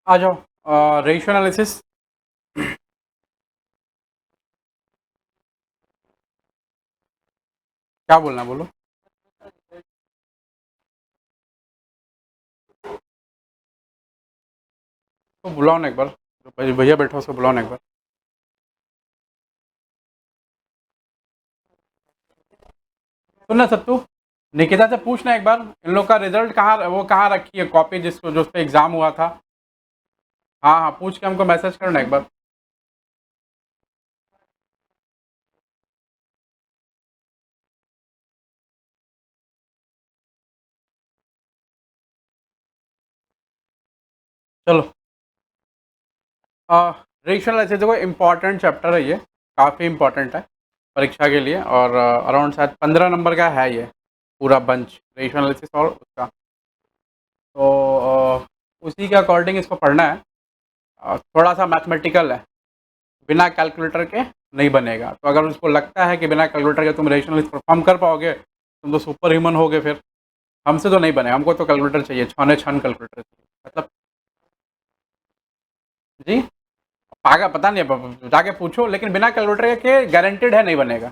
आ जाओ ratio analysis. क्या बोलना है, बोलो। तो बुलाओ ना एक बार, जो भैया बैठा उसको बुलाओ ना एक बार। सुनना सत्तू, निकिता से पूछना एक बार इन लोग का रिजल्ट कहाँ, वो कहाँ रखी है कॉपी, जिसको जो उस पर एग्जाम हुआ था। हाँ हाँ, पूछ के हमको मैसेज करना एक बार। चलो। रेशियो एनालिसिस देखो, इम्पॉर्टेंट चैप्टर है ये, काफ़ी इम्पॉर्टेंट है परीक्षा के लिए। और अराउंड शायद 15 नंबर का है ये पूरा बंच, रेशियो एनालिसिस और उसका। तो उसी के अकॉर्डिंग इसको पढ़ना है। थोड़ा सा मैथमेटिकल है, बिना कैलकुलेटर के नहीं बनेगा। तो अगर उसको लगता है कि बिना कैलकुलेटर के तुम रेशनल परफॉर्म कर पाओगे, तुम तो सुपर ह्यूमन होगे फिर। हमसे तो नहीं बने, हमको तो कैलकुलेटर चाहिए, छाने छान कैलकुलेटर चाहिए मतलब। जी, पागा पता नहीं, जाके पूछो, लेकिन बिना कैलकुलेटर के गारंटेड है नहीं बनेगा,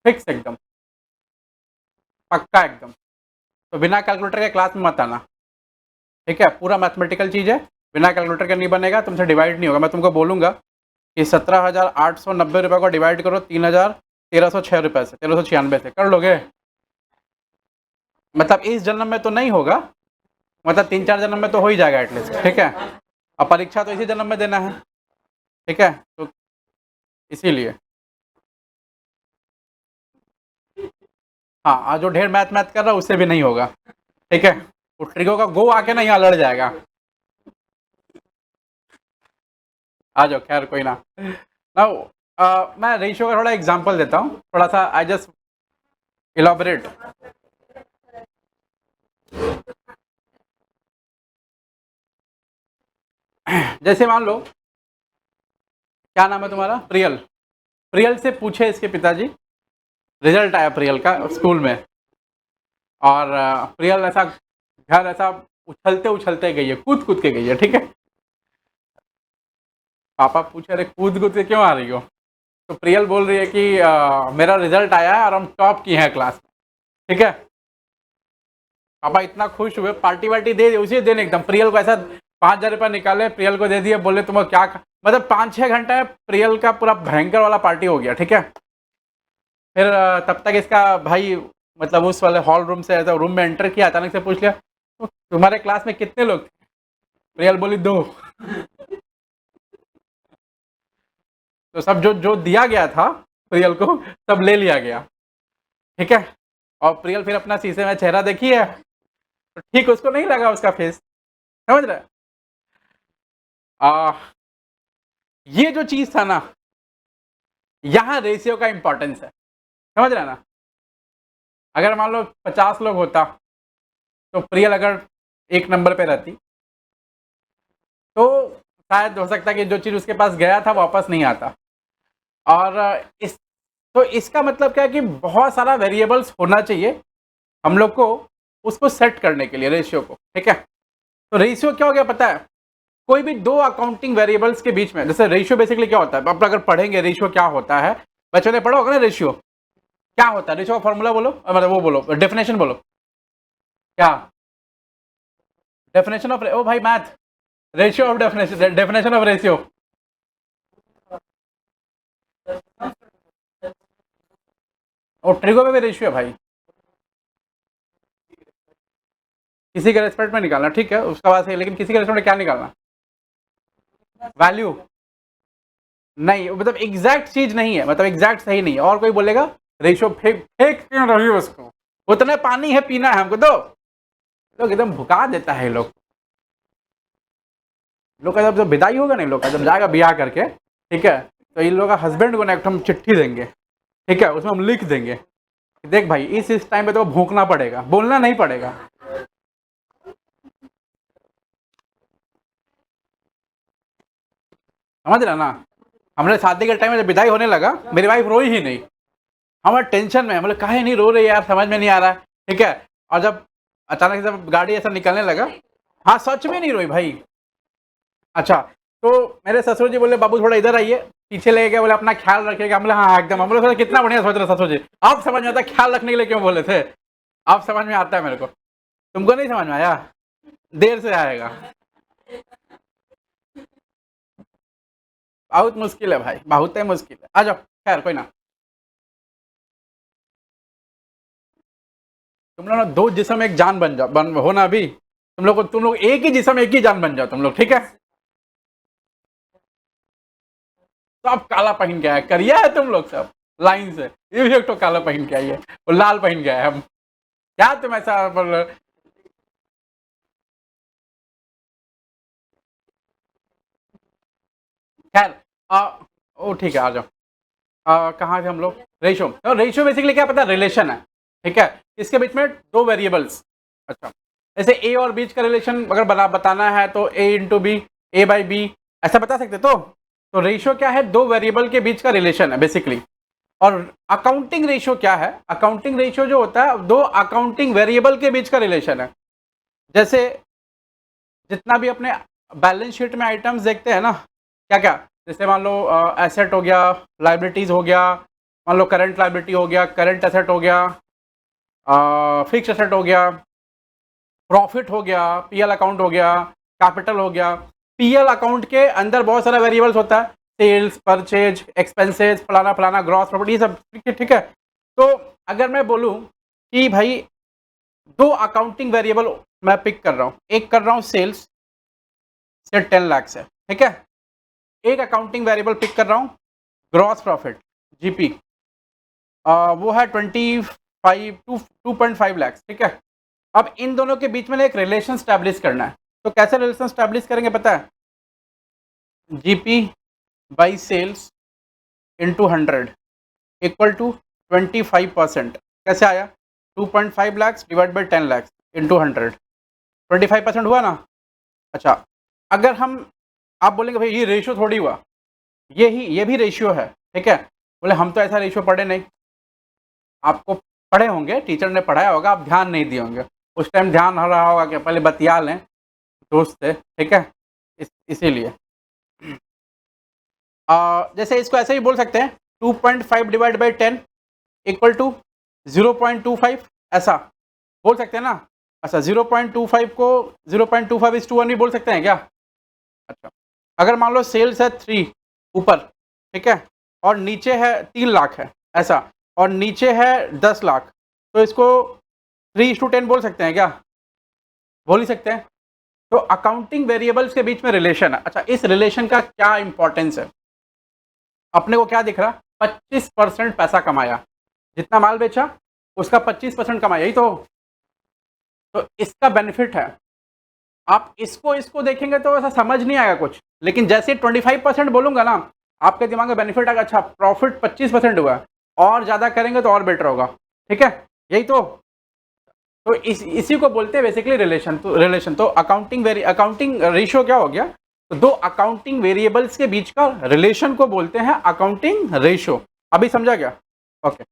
फिक्स एकदम, पक्का एकदम। तो बिना कैलकुलेटर के क्लास में मत आना, ठीक है। पूरा मैथमेटिकल चीज़ है, बिना कैलकुलेटर के नहीं बनेगा, तुमसे डिवाइड नहीं होगा। मैं तुमको बोलूँगा कि 17,890 रुपये को डिवाइड करो 3,1306 रुपये से, 1396 से, कर लोगे? मतलब इस जन्म में तो नहीं होगा, मतलब 3-4 जन्म में तो हो ही जाएगा एटलीस्ट, ठीक है। अब परीक्षा तो इसी जन्म में देना है, ठीक है। तो इसीलिए हाँ, आज जो ढेर मैथ मैथ कर रहा है उससे भी नहीं होगा, ठीक है। वो ट्रिगो का गो आके ना यहाँ लड़ जाएगा। आ जाओ, खैर कोई ना। ना मैं रेशियो का थोड़ा एग्जांपल देता हूँ, थोड़ा सा आई जस्ट इलाबोरेट। जैसे मान लो, क्या नाम है तुम्हारा? प्रियल। प्रियल से पूछे इसके पिताजी, रिजल्ट आया प्रियल का स्कूल में, और प्रियल ऐसा घर ऐसा उछलते उछलते गई है, कूद कूद के गई है, ठीक है। पापा पूछे, अरे कूद कूद के क्यों आ रही हो? तो प्रियल बोल रही है कि मेरा रिजल्ट आया है और हम टॉप की हैं क्लास में, ठीक है। पापा इतना खुश हुए, पार्टी वार्टी दे दी उसी दिन एकदम। प्रियल को ऐसा 5,000 रुपये निकाले, प्रियल को दे दिए, बोले तुम क्या मतलब 5-6 घंटे में प्रियल का पूरा भयंकर वाला पार्टी हो गया, ठीक है। फिर तब तक इसका भाई, मतलब उस वाले हॉल रूम से ऐसा रूम में एंटर किया, अचानक से पूछ लिया, तो तुम्हारे क्लास में कितने लोग थे? प्रियल बोली 2। तो सब जो जो दिया गया था प्रियल को, सब ले लिया गया, ठीक है। और प्रियल फिर अपना शीशे में चेहरा देखी है, तो ठीक उसको नहीं लगा उसका फेस, समझ रहे? आ, ये जो चीज था ना, यहाँ रेशियो का इंपॉर्टेंस है, समझ रहे ना। अगर मान लो 50 लोग होता, तो प्रियल अगर 1 नंबर पे रहती, तो शायद हो सकता है कि जो चीज उसके पास गया था वापस नहीं आता। और इस तो इसका मतलब क्या है कि बहुत सारा वेरिएबल्स होना चाहिए हम लोग को उसको सेट करने के लिए रेशियो को, ठीक है। तो रेशियो क्या हो गया पता है? कोई भी दो अकाउंटिंग वेरिएबल्स के बीच में, जैसे रेशियो बेसिकली क्या होता है, अब अगर पढ़ेंगे रेशियो क्या होता है, बच्चों ने पढ़ा होगा ना रेशियो क्या होता है। रेशियो का फॉर्मूला बोलो, मतलब वो बोलो, डेफिनेशन बोलो। क्या डेफिनेशन ऑफ, ओ भाई math, ratio of definition, definition of ratio. और ट्रिगो में भी रेशियो है भाई, किसी के रेस्पेक्ट में निकालना, ठीक है, उसका बात है, लेकिन किसी के रेस्पेक्ट में क्या निकालना? वैल्यू नहीं, मतलब एग्जैक्ट चीज नहीं है, मतलब एग्जैक्ट सही नहीं है। और कोई बोलेगा रेशियो फेक, फेक क्यों रही हो उसको, उतना पानी है पीना है हमको दो। लोग एकदम भुका देता है लोग। लोग का जब विदाई होगा ना, लोग का जब जाएगा ब्याह करके, ठीक है, तो इन लोग का हस्बैंड को ना एक हम चिट्ठी देंगे, ठीक है, उसमें हम लिख देंगे, देख भाई इस टाइम पे तो भूखना पड़ेगा, बोलना नहीं पड़ेगा। समझ रहे ना। हमने शादी के टाइम में जब विदाई होने लगा, मेरी वाइफ रोई ही नहीं, हमारे टेंशन में, बोले काहे नहीं रो रही यार, समझ में नहीं आ रहा है, ठीक है। और जब अचानक से जब गाड़ी ऐसा निकलने लगा, हाँ सच में नहीं रोई भाई, अच्छा, तो मेरे ससुर जी बोले बाबू थोड़ा इधर आइए, पीछे ले गए, बोले अपना ख्याल रखिएगा। हम बोले हाँ एकदम। हम बोले सर कितना बढ़िया सोच रहे ससुर जी, आप समझ में आता ख्याल रखने के लिए क्यों बोले थे, आप समझ में आता है मेरे को, तुमको नहीं समझ में आया, देर से आएगा। बहुत मुश्किल है भाई, बहुत ही मुश्किल है। आ जाओ, खैर कोई ना। तुम लोग ना दो जिसम एक जान बन जाओ, बन हो ना अभी, तुम लोग एक ही जिसम एक ही जान बन जाओ तुम लोग, ठीक है। सब काला पहन के आया, करिया है तुम लोग सब लाइन से, ये भी एक तो काला पहन के आई है, वो लाल पहन के आया हम, क्या तुम ऐसा बोल रहे हो? खैर ओ ठीक है, आ जाओ। कहाँ थे हम लोग? रेशो, तो रेशो बेसिकली क्या पता, रिलेशन है, ठीक है। इसके बीच में दो वेरिएबल्स, अच्छा, जैसे ए और बीच का रिलेशन अगर बताना है तो A into B, A by B, ऐसा बता सकते तो रेशियो क्या है, दो वेरिएबल के बीच का रिलेशन है बेसिकली। और अकाउंटिंग रेशियो क्या है, अकाउंटिंग रेशियो जो होता है दो अकाउंटिंग वेरिएबल के बीच का रिलेशन है। जैसे जितना भी अपने बैलेंस शीट में आइटम्स देखते हैं ना, क्या क्या, जैसे मान लो एसेट हो गया, लाइबिलिटीज हो गया, मान लो करंट लाइबिलिटी हो गया, करंट एसेट हो गया, फिक्स एसेट हो गया, प्रॉफिट हो गया, पीएल अकाउंट हो गया, कैपिटल हो गया। पीएल अकाउंट के अंदर बहुत सारा वेरिएबल्स होता है, सेल्स, परचेज, एक्सपेंसेस, फलाना फलाना, ग्रॉस प्रॉफिट, ये सब, ठीक है। तो अगर मैं बोलूं कि भाई दो अकाउंटिंग वेरिएबल मैं पिक कर रहा हूं, एक कर रहा हूं सेल्स से 10 लाख से, ठीक है। एक अकाउंटिंग वेरिएबल पिक कर रहा हूं ग्रॉस प्रॉफिट, जीपी, वो है 2.5 लाख, ठीक है। अब इन दोनों के बीच में एक रिलेशन स्टैब्लिश करना है, तो कैसे रिलेशन स्टैब्लिश करेंगे पता है, GP by sales into 100 equal to 25%। कैसे आया, 2.5 lakh divide by 10 lakh into 100, 25% हुआ ना। अच्छा, अगर हम, आप बोलेंगे भाई ये रेशियो थोड़ी हुआ, ये भी रेशियो है, ठीक है। बोले हम तो ऐसा रेशियो पढ़े नहीं, आपको पढ़े होंगे, टीचर ने पढ़ाया होगा, आप ध्यान नहीं दिए होंगे, उस टाइम ध्यान हो रहा होगा कि पहले बतिया लें, दोस्त थे, ठीक है, इसीलिए जैसे इसको ऐसे ही बोल सकते हैं, 2.5 डिवाइड बाई 10 इक्वल टू 0.25, ऐसा बोल सकते हैं ना। अच्छा, 0.25 को 0.25:1 भी बोल सकते हैं क्या? अच्छा, अगर मान लो सेल्स है 3 ऊपर, ठीक है, और नीचे है 3 लाख है, ऐसा, और नीचे है 10 लाख, तो इसको 3:10 बोल सकते हैं क्या? बोल ही सकते हैं। तो अकाउंटिंग वेरिएबल्स के बीच में रिलेशन है। अच्छा, इस रिलेशन का क्या इंपॉर्टेंस है, अपने को क्या दिख रहा, 25% पैसा कमाया, जितना माल बेचा उसका 25% कमाया, यही तो इसका बेनिफिट है। आप इसको इसको देखेंगे तो ऐसा समझ नहीं आएगा कुछ, लेकिन जैसे 25% बोलूंगा ना, आपके दिमाग में बेनिफिट आएगा, अच्छा प्रॉफिट 25% हुआ, और ज़्यादा करेंगे तो और बेटर होगा, ठीक है, यही तो इसी को बोलते हैं बेसिकली रिलेशन। तो अकाउंटिंग रेशियो क्या हो गया, तो दो अकाउंटिंग वेरिएबल्स के बीच का रिलेशन को बोलते हैं अकाउंटिंग रेशियो। अभी समझा गया? ओके।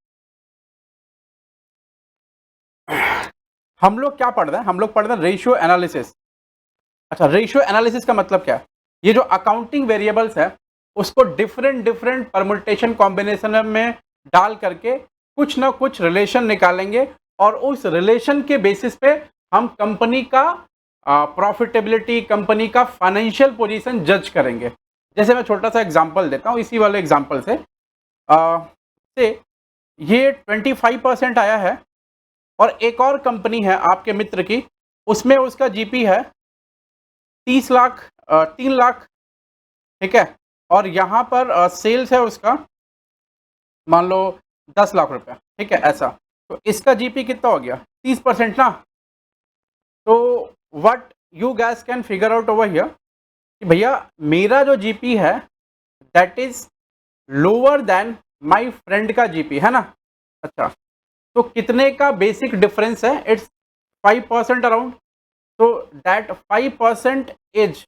हम लोग क्या पढ़ रहे हैं, हम लोग पढ़ रहे हैं रेशियो एनालिसिस। अच्छा, रेशियो एनालिसिस का मतलब क्या है, ये जो अकाउंटिंग वेरिएबल्स है उसको डिफरेंट डिफरेंट परमुटेशन कॉम्बिनेशन में डाल करके कुछ ना कुछ रिलेशन निकालेंगे, और उस रिलेशन के बेसिस पे हम कंपनी का प्रॉफिटेबिलिटी, कंपनी का फाइनेंशियल पोजीशन जज करेंगे। जैसे मैं छोटा सा एग्जांपल देता हूँ, इसी वाले एग्जांपल से ये 25% आया है, और एक और कंपनी है आपके मित्र की, उसमें उसका जीपी है 30 लाख, 3 लाख, ठीक है, और यहाँ पर सेल्स है उसका मान लो 10 लाख रुपया, ठीक है, ऐसा। तो इसका जीपी कितना हो गया, 30% ना। तो what you gas can figure out over here कि भैया मेरा जो जीपी है that is lower than my friend का जीपी, है ना। अच्छा, तो कितने का बेसिक डिफरेंस है, इट्स 5% अराउंड। तो that 5% is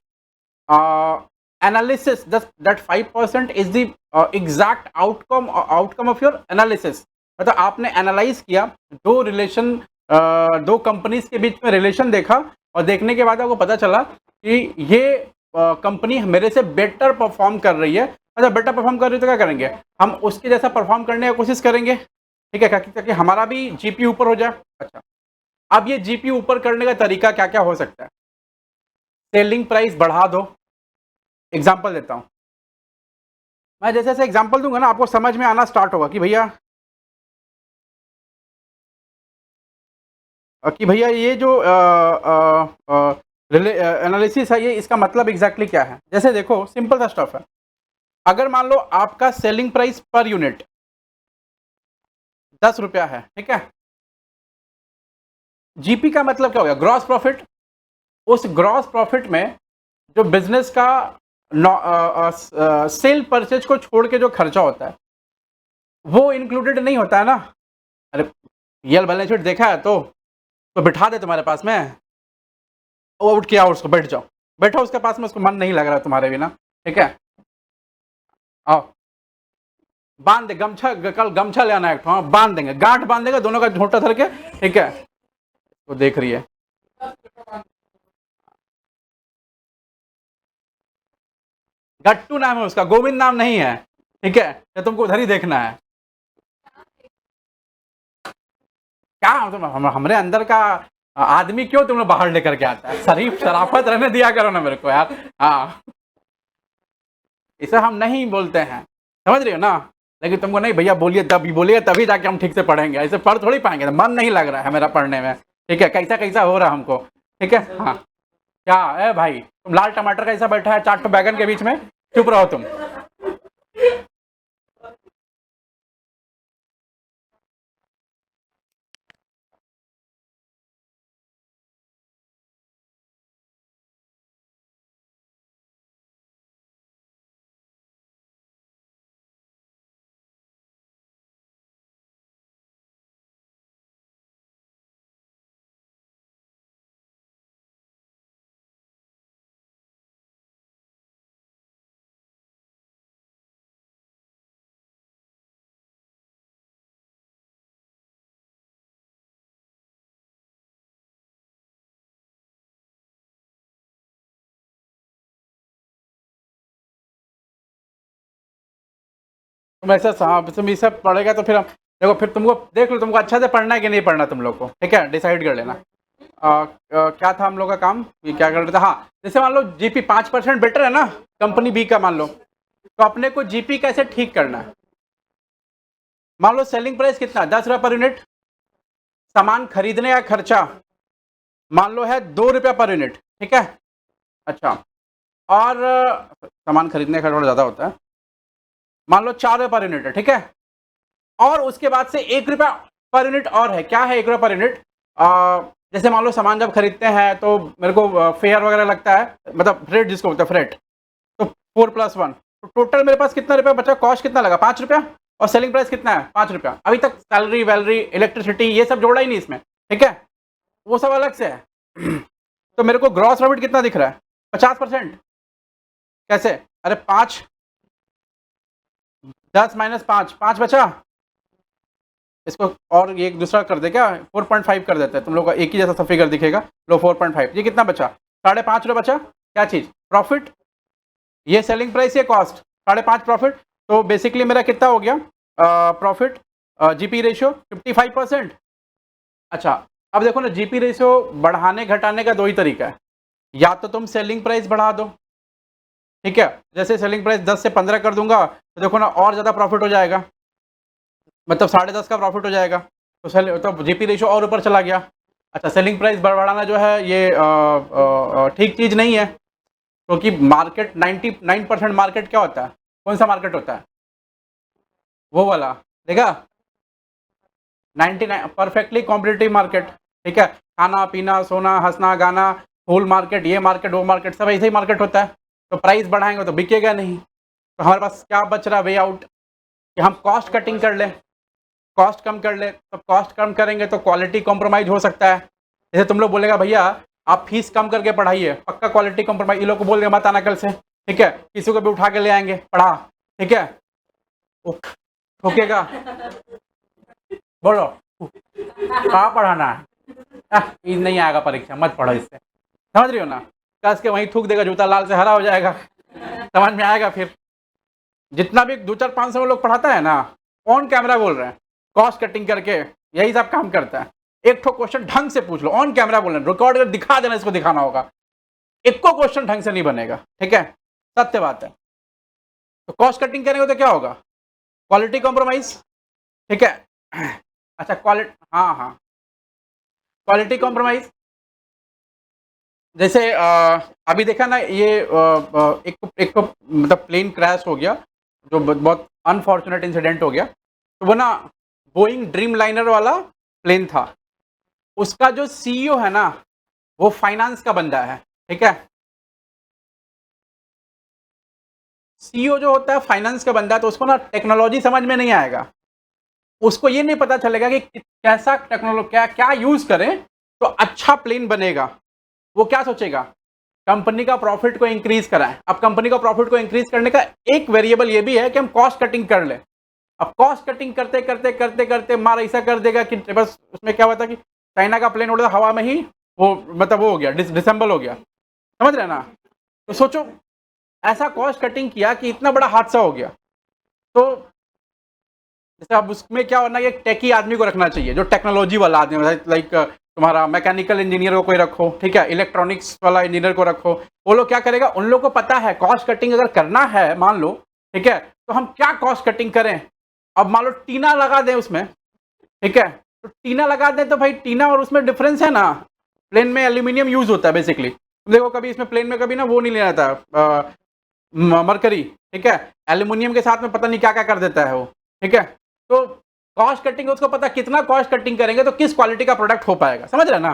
analysis, that 5% is the exact outcome of your analysis। मतलब आपने एनालाइज किया, दो रिलेशन, दो कंपनीज के बीच में रिलेशन देखा, और देखने के बाद आपको पता चला कि ये कंपनी मेरे से बेटर परफॉर्म कर रही है, अच्छा बेटर परफॉर्म कर रही है तो क्या करेंगे, हम उसके जैसा परफॉर्म करने की कोशिश करेंगे, ठीक है, ताकि हमारा भी जीपी ऊपर हो जाए। अच्छा, अब ये जीपी ऊपर करने का तरीका क्या क्या हो सकता है? सेलिंग प्राइस बढ़ा दो। एग्जाम्पल देता हूँ, मैं जैसे जैसे एग्जाम्पल दूंगा ना आपको समझ में आना स्टार्ट होगा कि भैया ये जो एनालिसिस है ये इसका मतलब एग्जैक्टली क्या है। जैसे देखो सिंपल सा स्टफ है, अगर मान लो आपका सेलिंग प्राइस पर यूनिट 10 रुपया है, ठीक है, जीपी का मतलब क्या हो गया, ग्रॉस प्रॉफिट। उस ग्रॉस प्रॉफिट में जो बिजनेस का सेल परचेज को छोड़ के जो खर्चा होता है वो इंक्लूडेड नहीं होता है ना। अरे ये बैलेंस शीट देखा है तो बिठा दे तुम्हारे पास में, वो उठ के आओ, उसको बैठ जाओ, बैठो उसके पास में, उसको मन नहीं लग रहा है तुम्हारे बिना, ठीक है, आओ बांध दे गमछा, कल गमछा ले आना है, हाँ बांध देंगे, गांठ बांध देंगे दोनों का झोंटा धर के, ठीक है। वो देख रही है, गट्टू नाम है उसका, गोविंद नाम नहीं है, ठीक है, तो तुमको उधर ही देखना है। क्या तुम हमारे अंदर का आदमी क्यों तुम लोग बाहर लेकर के आता है, शरीफ शराफत रहने दिया करो ना मेरे को यार। हाँ, इसे हम नहीं बोलते हैं, समझ रही हो ना, लेकिन तुमको नहीं भैया बोलिए, तभी बोलिए तभी जाके हम ठीक से पढ़ेंगे, ऐसे पढ़ थोड़ी पाएंगे, मन नहीं लग रहा है मेरा पढ़ने में, ठीक है, कैसा कैसा हो रहा है हमको, ठीक है। हाँ, क्या है भाई, तुम लाल टमाटर कैसा बैठा है 4 बैगन के बीच में, चुप रहो तुम। तुम ऐसा तुम ये सब पढ़ेगा तो फिर हम देखो, फिर तुमको देख लो तुमको अच्छा से पढ़ना है कि नहीं पढ़ना तुम लोग को, ठीक है, डिसाइड कर लेना। क्या था हम लोग का काम, ये क्या कर रहे थे, हाँ जैसे मान लो जीपी 5% बेटर है ना कंपनी बी का मान लो, तो अपने को जीपी कैसे ठीक करना है। मान लो सेलिंग प्राइस कितना, 10 रुपया पर यूनिट, सामान खरीदने का खर्चा मान लो है 2 रुपया पर यूनिट, ठीक है। अच्छा, और सामान खरीदने का खर्चा थोड़ा ज़्यादा होता है, मान लो 4 रुपये पर यूनिट है, ठीक है, और उसके बाद से 1 रुपया पर यूनिट और है, क्या है 1 रुपया पर यूनिट, जैसे मान लो सामान जब खरीदते हैं तो मेरे को फेयर वगैरह लगता है, मतलब फ्रेट जिसको बोलते हैं फ्रेट, तो 4+1, तो टोटल मेरे पास कितना रुपया बचा, कॉस्ट कितना लगा 5 रुपया, और सेलिंग प्राइस कितना है 5 रुपया, अभी तक सैलरी वैलरी इलेक्ट्रिसिटी ये सब जोड़ा ही नहीं इसमें, ठीक है, वो सब अलग से है। तो मेरे को ग्रॉस प्रॉफिट कितना दिख रहा है, 50%, कैसे, अरे 5, 10 - 5, 5 बचा, इसको और ये एक दूसरा कर दे क्या, 4.5 कर देते हैं, तुम लोग का एक ही जैसा फिगर दिखेगा, लो 4.5, ये कितना बचा, 5.5 रुपये बचा, क्या चीज़ प्रॉफिट, ये सेलिंग प्राइस, ये कॉस्ट, 5.5 प्रॉफिट, तो बेसिकली मेरा कितना हो गया प्रॉफिट, जीपी रेशियो 55%। अच्छा, अब देखो ना जीपी रेशियो बढ़ाने घटाने का दो ही तरीका है, या तो तुम सेलिंग प्राइस बढ़ा दो, ठीक है, जैसे सेलिंग प्राइस 10 से 15 कर दूंगा तो देखो ना और ज़्यादा प्रॉफिट हो जाएगा, मतलब 10.5 का प्रॉफिट हो जाएगा, तो जीपी रेशियो और ऊपर चला गया। अच्छा, सेलिंग प्राइस बढ़ाना जो है ये ठीक चीज़ नहीं है, क्योंकि मार्केट 99% मार्केट क्या होता है, कौन सा मार्केट होता है, वो वाला, देखा, 99 परफेक्टली कॉम्पिटिटिव मार्केट, ठीक है, खाना पीना सोना हंसना गाना, फूल मार्केट, ये मार्केट वो मार्केट, सब ऐसे ही मार्केट होता है, तो प्राइस बढ़ाएंगे तो बिकेगा नहीं, तो हमारे पास क्या बच रहा वे आउट, कि हम कॉस्ट कटिंग कर लें, कॉस्ट कम कर ले, तो कॉस्ट कम करेंगे तो क्वालिटी कॉम्प्रोमाइज हो सकता है, जैसे तुम लोग बोलेगा भैया आप फीस कम करके पढ़ाइए, पक्का क्वालिटी कॉम्प्रोमाइज, ये लोग को बोल देगा मत आना कल से, ठीक है, किसी को भी उठा के ले आएंगे पढ़ा, ठीक है, ठोकेगा, बोलो कहाँ पढ़ाना है, नहीं आएगा परीक्षा, मत पढ़ो इससे, समझ रही हो ना। कस के वहीं थूक देगा, जूता लाल से हरा हो जाएगा। समझ में आएगा? फिर जितना भी 2-4-500 लोग पढ़ाता है ना, ऑन कैमरा बोल रहे हैं, कॉस्ट कटिंग करके यही सब काम करता है। एक ठो क्वेश्चन ढंग से पूछ लो, ऑन कैमरा बोल रहे हैं, रिकॉर्ड कर दिखा देना, इसको दिखाना होगा, एक को क्वेश्चन ढंग से नहीं बनेगा, ठीक है, सत्य बात है। तो कॉस्ट कटिंग करेंगे तो क्या होगा? क्वालिटी कॉम्प्रोमाइज, ठीक है। अच्छा क्वालिटी, हाँ हाँ, क्वालिटी कॉम्प्रोमाइज, जैसे अभी देखा ना, ये एक मतलब प्लेन क्रैश हो गया, जो बहुत अनफॉर्चुनेट इंसिडेंट हो गया। तो वो ना बोइंग ड्रीम लाइनर वाला प्लेन था, उसका जो सीईओ है ना, वो फाइनेंस का बंदा है, ठीक है। सीईओ जो होता है फाइनेंस का बंदा है, तो उसको ना टेक्नोलॉजी समझ में नहीं आएगा, उसको ये नहीं पता चलेगा कि कैसा टेक्नोलॉजी क्या यूज करें तो अच्छा प्लेन बनेगा। वो क्या सोचेगा? कंपनी का प्रॉफिट को इंक्रीज कराएं। अब कंपनी का प्रॉफिट को इंक्रीज करने का एक वेरिएबल ये भी है कि हम कॉस्ट कटिंग कर ले। अब कॉस्ट कटिंग करते करते करते करते मार ऐसा कर देगा कि बस उसमें क्या हुआ था कि चाइना का प्लेन उड़ा हवा में ही, वो मतलब वो हो गया, डिसेंबल हो गया, समझ रहे ना। तो सोचो ऐसा कॉस्ट कटिंग किया कि इतना बड़ा हादसा हो गया। तो जैसे अब उसमें क्या होना, एक टेकी आदमी को रखना चाहिए, जो टेक्नोलॉजी वाला आदमी, लाइक तुम्हारा मैकेनिकल इंजीनियर को कोई रखो, ठीक है, इलेक्ट्रॉनिक्स वाला इंजीनियर को रखो। वो लोग क्या करेगा, उन लोगों को पता है कॉस्ट कटिंग अगर करना है, मान लो, ठीक है, तो हम क्या कॉस्ट कटिंग करें। अब मान लो टीना लगा दें उसमें, ठीक है, तो टीना लगा दें तो भाई टीना और उसमें डिफरेंस है ना। प्लेन में एल्यूमिनियम यूज होता है बेसिकली, देखो कभी इसमें प्लेन में कभी ना वो नहीं लेना था मरकरी, ठीक है, एल्यूमिनियम के साथ में पता नहीं क्या क्या कर देता है वो, ठीक है। तो कॉस्ट कटिंग उसको पता कितना कॉस्ट कटिंग करेंगे तो किस क्वालिटी का प्रोडक्ट हो पाएगा, समझ रहे ना।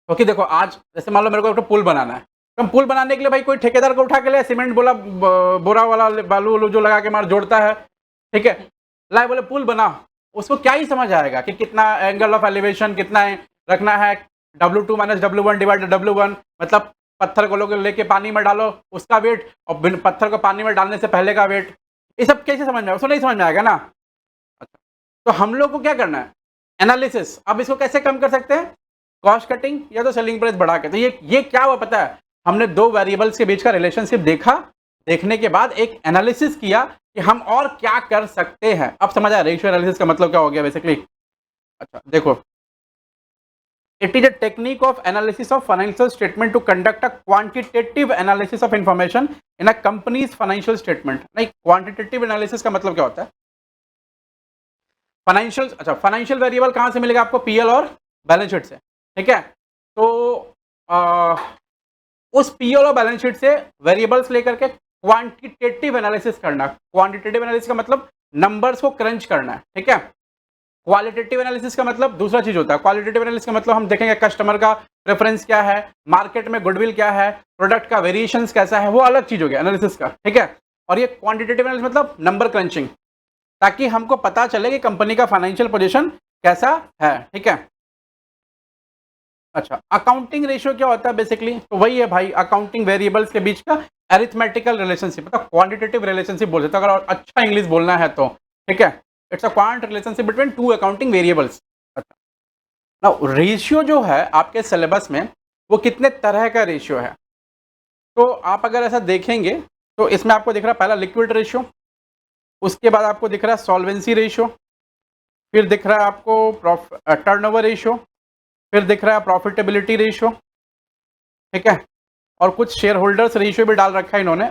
क्योंकि देखो आज जैसे मान लो मेरे को एक पुल बनाना है, तो हम पुल बनाने के लिए भाई कोई ठेकेदार को उठा के ले, सीमेंट बोला बोरा वाला बालू वालू जो लगा के मार जोड़ता है, ठीक है, लाए बोले पुल बना, उसको क्या ही समझ आएगा कि कितना एंगल ऑफ एलिवेशन कितना है रखना है, W2 - W1 डिवाइडेड W1, मतलब पत्थर को लोग लेके पानी में डालो उसका वेट, और पत्थर को पानी में डालने से पहले का वेट, ये सब कैसे समझ में आएगा? उसको नहीं समझ में आएगा ना। अच्छा, तो हम लोग को क्या करना है, एनालिसिस। अब इसको कैसे कम कर सकते हैं, कॉस्ट कटिंग या तो सेलिंग प्राइस बढ़ा के। तो ये क्या हुआ पता है, हमने दो वेरिएबल्स के बीच का रिलेशनशिप देखा, देखने के बाद एक एनालिसिस किया कि हम और क्या कर सकते हैं। अब समझ आया रेशियो एनालिसिस का मतलब क्या हो गया बेसिकली। अच्छा देखो, it is a technique of analysis of financial statement to conduct a quantitative analysis of information in a company's financial statement। नहीं, quantitative analysis का मतलब क्या होता है, फाइनेंशियल, अच्छा फाइनेंशियल वेरिएबल कहां से मिलेगा आपको, पीएल और बैलेंस शीट से, ठीक है। तो उस पीएल और बैलेंस शीट से वेरिएबल्स लेकर के क्वांटिटेटिव एनालिसिस करना। क्वांटिटेटिव एनालिसिस का मतलब नंबर्स को क्रंच करना है, ठीक है। क्वालिटेटिव एनालिसिस का मतलब दूसरा चीज होता है। क्वालिटेटिव एनालिसिस का मतलब हम देखेंगे कस्टमर का प्रेफरेंस क्या है, मार्केट में गुडविल क्या है, प्रोडक्ट का वेरिएशंस कैसा है, वो अलग चीज हो गया एनालिसिस का, ठीक है। और ये क्वांटिटेटिव एनालिसिस मतलब नंबर क्रंचिंग, ताकि हमको पता चले कि कंपनी का फाइनेंशियल पोजीशन कैसा है, ठीक है। अच्छा, अकाउंटिंग रेशियो क्या होता है बेसिकली, तो वही है भाई अकाउंटिंग वेरिएबल्स के बीच का अरिथमेटिकल रिलेशनशिप, मतलब क्वांटिटेटिव रिलेशनशिप बोल सकते हो अगर अच्छा इंग्लिश बोलना है तो, ठीक है। It's a quant relationship between two accounting variables. अच्छा, नाउ रेशियो जो है आपके सिलेबस में वो कितने तरह का रेशियो है, तो आप अगर ऐसा देखेंगे तो इसमें आपको दिख रहा है पहला लिक्विड रेशियो, उसके बाद आपको दिख रहा है सॉल्वेंसी रेशियो, फिर दिख रहा है आपको टर्नओवर रेशियो, फिर दिख रहा है प्रॉफिटेबिलिटी रेशियो, ठीक है। और कुछ शेयर होल्डर्स रेशियो भी डाल रखा है इन्होंने,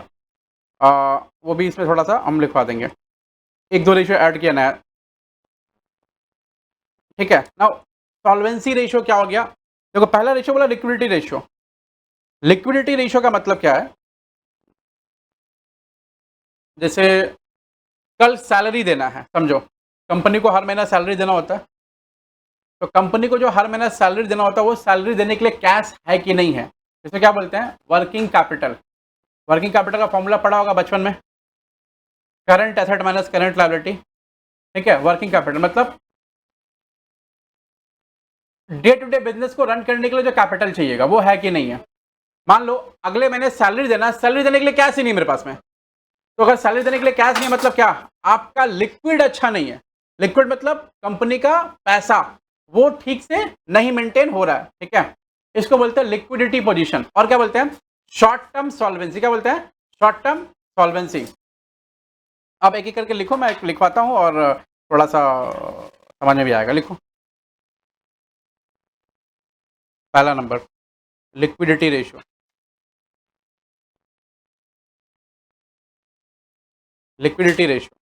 वो भी इसमें थोड़ा सा हम लिखवा देंगे, एक दो रेशियो ऐड किया नया, ठीक है। नाउ सॉल्वेंसी रेशियो क्या हो गया, देखो पहला रेशियो बोला लिक्विडिटी रेशियो। लिक्विडिटी रेशियो का मतलब क्या है, जैसे कल सैलरी देना है, समझो कंपनी को हर महीना सैलरी देना होता है, तो कंपनी को जो हर महीना सैलरी देना होता है वो सैलरी देने के लिए कैश है कि नहीं है, इसे क्या बोलते हैं, वर्किंग कैपिटल। वर्किंग कैपिटल का फॉर्मूला पढ़ा होगा बचपन में, current asset minus current liability, ठीक है। वर्किंग कैपिटल मतलब डे टू डे बिजनेस को रन करने के लिए जो कैपिटल चाहिएगा वो है कि नहीं है। मान लो अगले महीने सैलरी देना, सैलरी देने के लिए कैश ही नहीं मेरे पास में, तो अगर सैलरी देने के लिए कैश नहीं है मतलब क्या, आपका लिक्विड अच्छा नहीं है। लिक्विड मतलब कंपनी का पैसा वो ठीक से नहीं मेंटेन हो रहा है, ठीक है। इसको बोलते हैं लिक्विडिटी पोजीशन, और क्या बोलते हैं, शॉर्ट टर्म सॉल्वेंसी। क्या बोलते हैं, शॉर्ट टर्म सॉल्वेंसी। अब एक एक करके लिखो, मैं लिखवाता हूँ और थोड़ा सा समझ में भी आएगा। लिखो पहला नंबर, liquidity ratio. Liquidity ratio,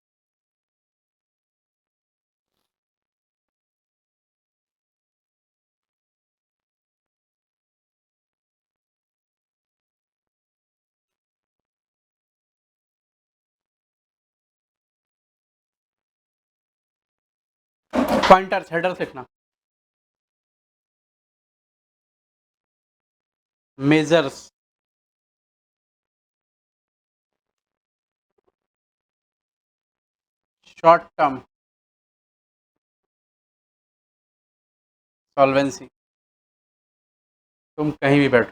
pointers headers लिखना। Measures, short term solvency. तुम कहीं भी बैठो,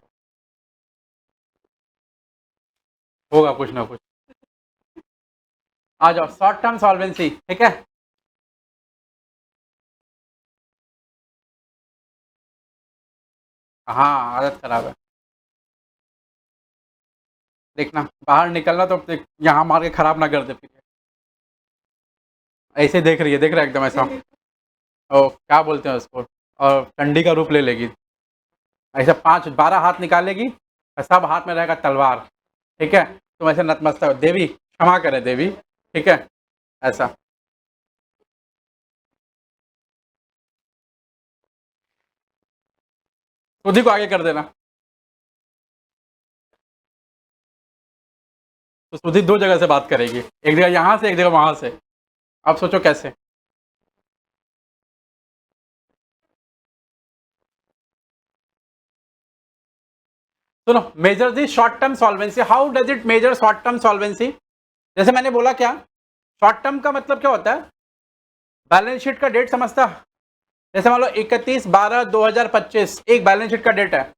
होगा कुछ ना कुछ। आ जाओ, शॉर्ट टर्म सॉल्वेंसी, ठीक है। हाँ, आदत खराब है। देखना बाहर निकलना तो यहाँ मार के खराब ना कर दे फिर। ऐसे देख रही है, देख रहा है एकदम ऐसा, ओ क्या बोलते हैं उसको, और ठंडी का रूप ले लेगी। ऐसे 5-12 हाथ निकालेगी और सब हाथ में रहेगा तलवार, ठीक है। तुम ऐसे नतमस्तक हो, देवी क्षमा करे देवी, ठीक है, ऐसा। खुद ही को आगे कर देना। तो सुधी 2 जगह से बात करेगी, एक जगह यहाँ से, एक जगह वहां से। अब सोचो कैसे। सुनो, measure the short term solvency. How does it measure short term solvency? जैसे मैंने बोला, क्या शॉर्ट टर्म का मतलब क्या होता है, बैलेंस शीट का डेट समझता। जैसे मान लो 31/12/2025 एक बैलेंस शीट का डेट है।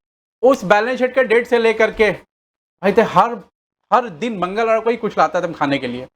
उस बैलेंस शीट के डेट से लेकर के भाई थे हर हर दिन मंगलवार को ही कुछ लाता था तुम खाने के लिए।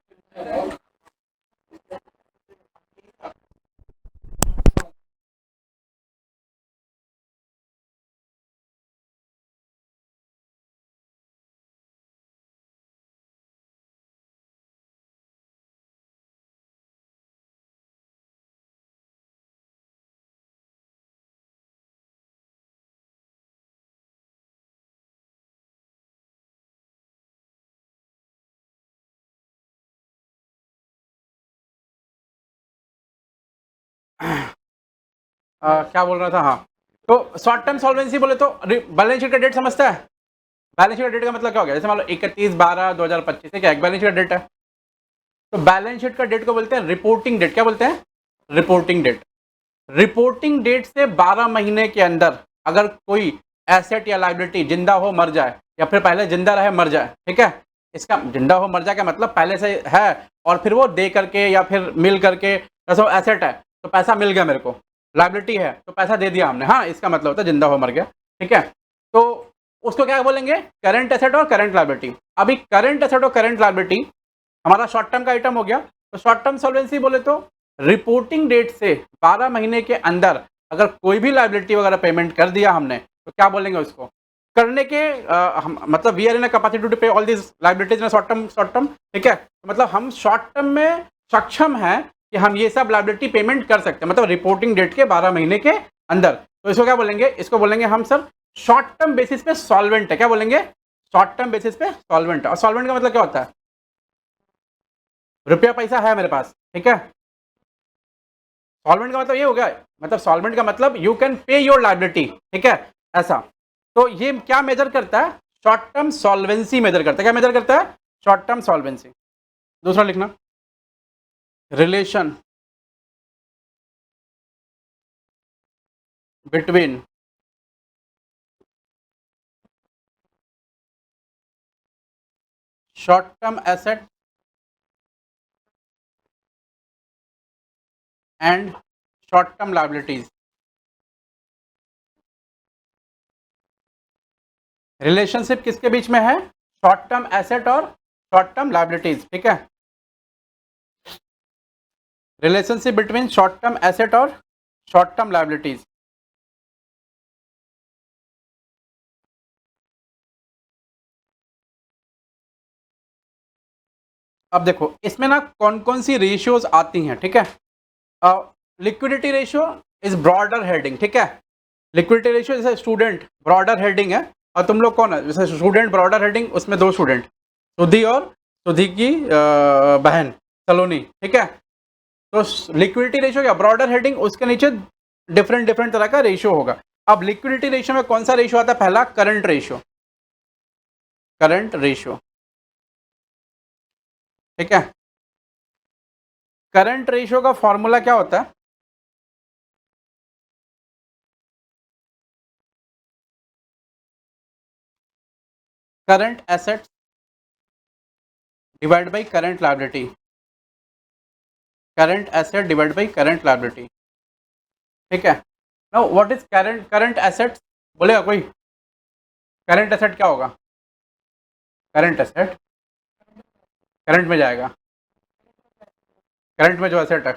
क्या बोल रहा था, हाँ। तो शॉर्ट टर्म सॉल्वेंसी बोले तो बैलेंस शीट का डेट समझता है। बैलेंस शीट का डेट का मतलब क्या हो गया, जैसे मान लो 31/12/2025 क्या एक बैलेंस शीट का डेट है। तो बैलेंस शीट का डेट को बोलते हैं रिपोर्टिंग डेट। क्या बोलते हैं, रिपोर्टिंग डेट। रिपोर्टिंग डेट से 12 महीने के अंदर अगर कोई एसेट या लाइबिलिटी जिंदा हो मर जाए, या फिर पहले जिंदा रहे मर जाए, ठीक है। इसका जिंदा हो मर जाए का मतलब पहले से है और फिर वो दे करके या फिर मिल करके, जैसे एसेट है तो पैसा मिल गया मेरे को, लाइबिलिटी है तो पैसा दे दिया हमने, हाँ इसका मतलब होता है जिंदा हो मर गया, ठीक है। तो उसको क्या बोलेंगे, करंट एसेट और करंट लाइबिलिटी। अभी करंट एसेट और करंट लाइबिलिटी हमारा शॉर्ट टर्म का आइटम हो गया। तो शॉर्ट टर्म सॉल्वेंसी बोले तो रिपोर्टिंग डेट से 12 महीने के अंदर अगर कोई भी लाइबिलिटी वगैरह पेमेंट कर दिया हमने, तो क्या बोलेंगे उसको, करने के मतलब we are in a capacity to pay all this liabilities in short term, ठीक है। तो मतलब हम शॉर्ट टर्म में सक्षम हैं कि हम ये सब लाइबिलिटी पेमेंट कर सकते हैं, मतलब रिपोर्टिंग डेट के 12 महीने के अंदर। तो इसको क्या बोलेंगे, इसको बोलेंगे हम सर शॉर्ट टर्म बेसिस पे सॉल्वेंट है। क्या बोलेंगे, शॉर्ट टर्म बेसिस पे सॉल्वेंट है। और सॉल्वेंट का मतलब क्या होता है, रुपया पैसा है मेरे पास, ठीक है। सॉल्वेंट का मतलब ये हो गया, मतलब सॉल्वेंट का मतलब you can pay your liability, ठीक है, ऐसा। तो ये क्या मेजर करता है, शॉर्ट टर्म सॉल्वेंसी मेजर करता है। क्या मेजर करता है, शॉर्ट टर्म सॉल्वेंसी। दूसरा लिखना, relation between short term asset and short term liabilities. Relationship किसके बीच में है, शॉर्ट टर्म एसेट और शॉर्ट टर्म लाइबिलिटीज, ठीक है। Relationship between short term asset और शॉर्ट टर्म लाइबिलिटीज। अब देखो इसमें ना कौन कौन सी रेशियोज आती हैं, ठीक है। Liquidity ratio is broader heading, ठीक है। लिक्विडिटी रेशियो जैसे स्टूडेंट ब्रॉडर हेडिंग है, और तुम लोग कौन है, जैसे स्टूडेंट ब्रॉडर हेडिंग, उसमें दो स्टूडेंट, सुधी और सुधी की बहन सलोनी, ठीक है। तो लिक्विडिटी रेशियो क्या, ब्रॉडर हेडिंग, उसके नीचे डिफरेंट डिफरेंट तरह का रेशियो होगा। अब लिक्विडिटी रेशियो में कौन सा रेशियो आता है, पहला करंट रेशियो, करंट रेशियो, ठीक है। करंट रेशियो का फॉर्मूला क्या होता है, current assets divide by current liability, current asset divide by current liability, ठीक है। Now what is current assets, बोलेगा कोई, करंट एसेट क्या होगा, करंट एसेट करंट में जाएगा, करंट में जो एसेट है,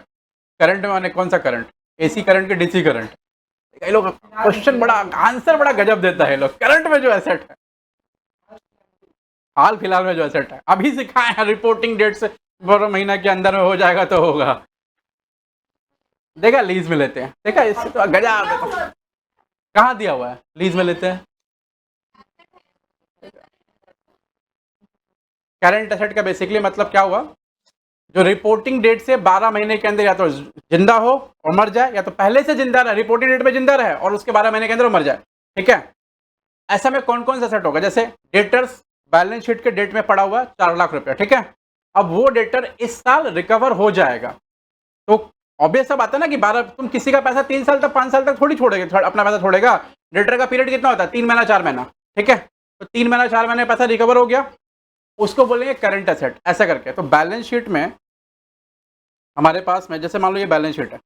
करंट में माने कौन सा करंट, एसी करंट के डीसी करंट। ये लोग क्वेश्चन बड़ा, आंसर बड़ा गजब देता है लोग, करंट में जो एसेट है, हाल फिलहाल में जो एसेट है, अभी सिखाए हैं रिपोर्टिंग डेट से 12 महीना के अंदर में हो जाएगा तो होगा, देखा लीज में लेते हैं, देखा इससे तो गजब, कहाँ दिया हुआ है लीज में लेते हैं। करंट एसेट का बेसिकली मतलब क्या हुआ, जो रिपोर्टिंग डेट से 12 महीने के अंदर या तो जिंदा हो और मर जाए, या तो पहले से जिंदा रहे, रिपोर्टिंग डेट में जिंदा रहे और उसके 12 महीने के अंदर मर जाए, ठीक है। ऐसा में कौन कौन सा सेट होगा, जैसे डेटर्स बैलेंस शीट के डेट में पड़ा हुआ 4 लाख रुपया, ठीक है। अब वो डेटर इस साल रिकवर हो जाएगा, तो ऑब्वियस सा बात है ना कि 12, तुम किसी का पैसा 3 साल तक 5 साल तक थोड़ी छोड़ेगा, अपना पैसा छोड़ेगा। डेटर का पीरियड कितना होता है, 3 महीना 4 महीना, ठीक है। तो 3 महीना 4 महीने पैसा रिकवर हो गया, उसको बोलेंगे करंट एसेट, ऐसा करके। तो बैलेंस शीट में हमारे पास में, जैसे मान लो ये बैलेंस शीट है,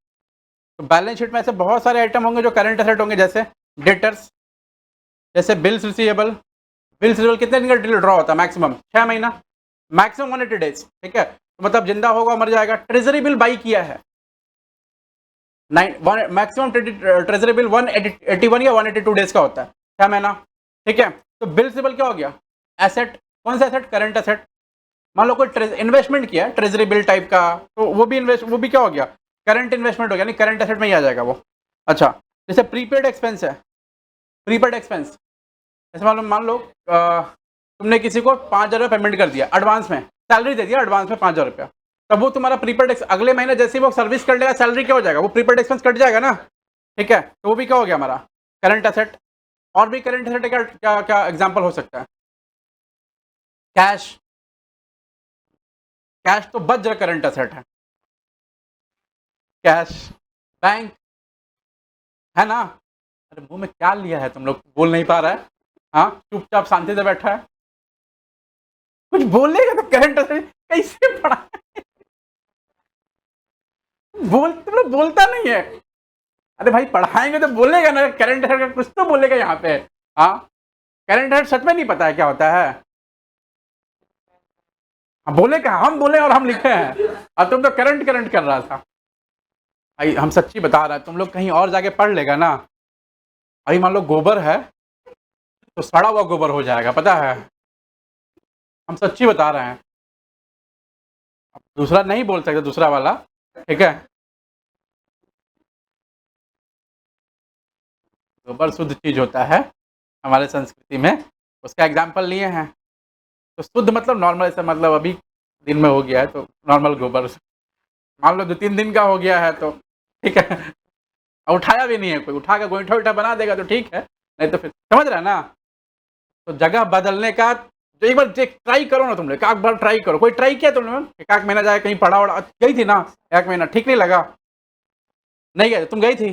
तो बैलेंस शीट में ऐसे बहुत सारे आइटम होंगे जो करंट एसेट होंगे, जैसे डेटर्स, जैसे बिल्स रिसीवेबल, बिल्स रिसीवेबल कितने दिन का ड्रॉ होता है, मैक्सिमम 6 महीना, मैक्सिमम 180 डेज, ठीक है। तो मतलब जिंदा होगा मर जाएगा। ट्रेजरी बिल बाई किया है, मैक्सिमम ट्रेजरी बिल 181 या 182 डेज का होता है, 6 महीना, ठीक है। तो बिल रिसीवेबल क्या हो गया, एसेट, कौन सा एसेट, करंट एसेट। मान लो कोई इन्वेस्टमेंट किया ट्रेजरी बिल टाइप का, तो वो भी क्या हो गया, करंट इन्वेस्टमेंट हो गया, नहीं करंट एसेट में ही आ जाएगा वो। अच्छा, जैसे प्रीपेड एक्सपेंस है, प्रीपेड एक्सपेंस, जैसे मान लो तुमने किसी को 5,000 पेमेंट कर दिया एडवांस में, सैलरी दे दिया एडवांस में 5,000 रुपया, तब वो तुम्हारा प्रीपेड, अगले महीने जैसे ही वो सर्विस कर लेगा सैलरी क्या हो जाएगा, वो प्रीपेड एक्सपेंस कट जाएगा ना, ठीक है। तो वो भी क्या हो गया हमारा करंट एसेट। और भी करंट एसेट क्या क्या क्या एग्जाम्पल हो सकता है, कैश, कैश तो वज्र करंट एसेट है, कैश, बैंक, है ना। अरे मुंह में क्या लिया है तुम लोग, बोल नहीं पा रहा है, हाँ चुपचाप शांति से बैठा है, कुछ बोलेगा तो करंट एसेट कैसे पढ़ा, तुम लोग बोलता नहीं है। अरे भाई पढ़ाएंगे तो बोलेगा ना, करंट एसेट का कुछ तो बोलेगा यहाँ पे, हाँ। करंट एसेट सच में नहीं पता है क्या होता है, हम बोले क्या, हम बोले और हम लिखे हैं, और तुम तो करंट करंट कर रहा था। भाई हम सच्ची बता रहे हैं, तुम लोग कहीं और जाके पढ़ लेगा ना, अभी मान लो गोबर है तो सड़ा हुआ गोबर हो जाएगा, पता है, हम सच्ची बता रहे हैं। दूसरा नहीं बोल सकते, दूसरा वाला, ठीक है। गोबर शुद्ध चीज होता है हमारे संस्कृति में, उसका एग्जाम्पल लिए हैं। तो शुद्ध मतलब नॉर्मल, ऐसा मतलब अभी दिन में हो गया है तो नॉर्मल गोबर, मान लो 2-3 दिन का हो गया है तो ठीक है, और उठाया भी नहीं है कोई, उठा के गोईठा उठा बना देगा तो ठीक है, नहीं तो फिर समझ रहे हैं ना। तो जगह बदलने का, तो एक बार ट्राई करो ना, तुम लोग एक बार ट्राई करो, कोई ट्राई किया तुम लोग, एक महीना जाए कहीं पढ़ा वढ़ा, गई थी ना 1 महीना, ठीक नहीं लगा, नहीं गए, तुम गई थी,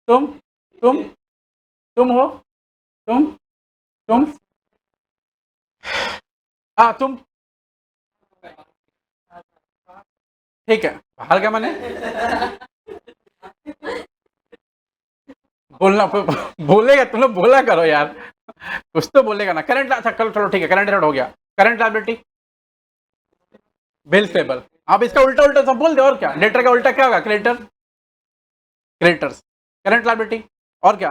तुम तुम तुम हो, तुम तुम हाँ तुम, ठीक है, बाहर का मैंने बोलना, बोलेगा तुम लोग, बोला करो यार, कुछ तो बोलेगा ना। करंट, अच्छा चलो ठीक है, करंट एसेट हो गया, करंट लायबिलिटी, बिल्स पेबल, आप इसका उल्टा उल्टा सब बोल दे, और क्या, डेटर का उल्टा क्या होगा, क्रेडिटर, क्रेडिटर्स, करंट लायबिलिटी, और क्या।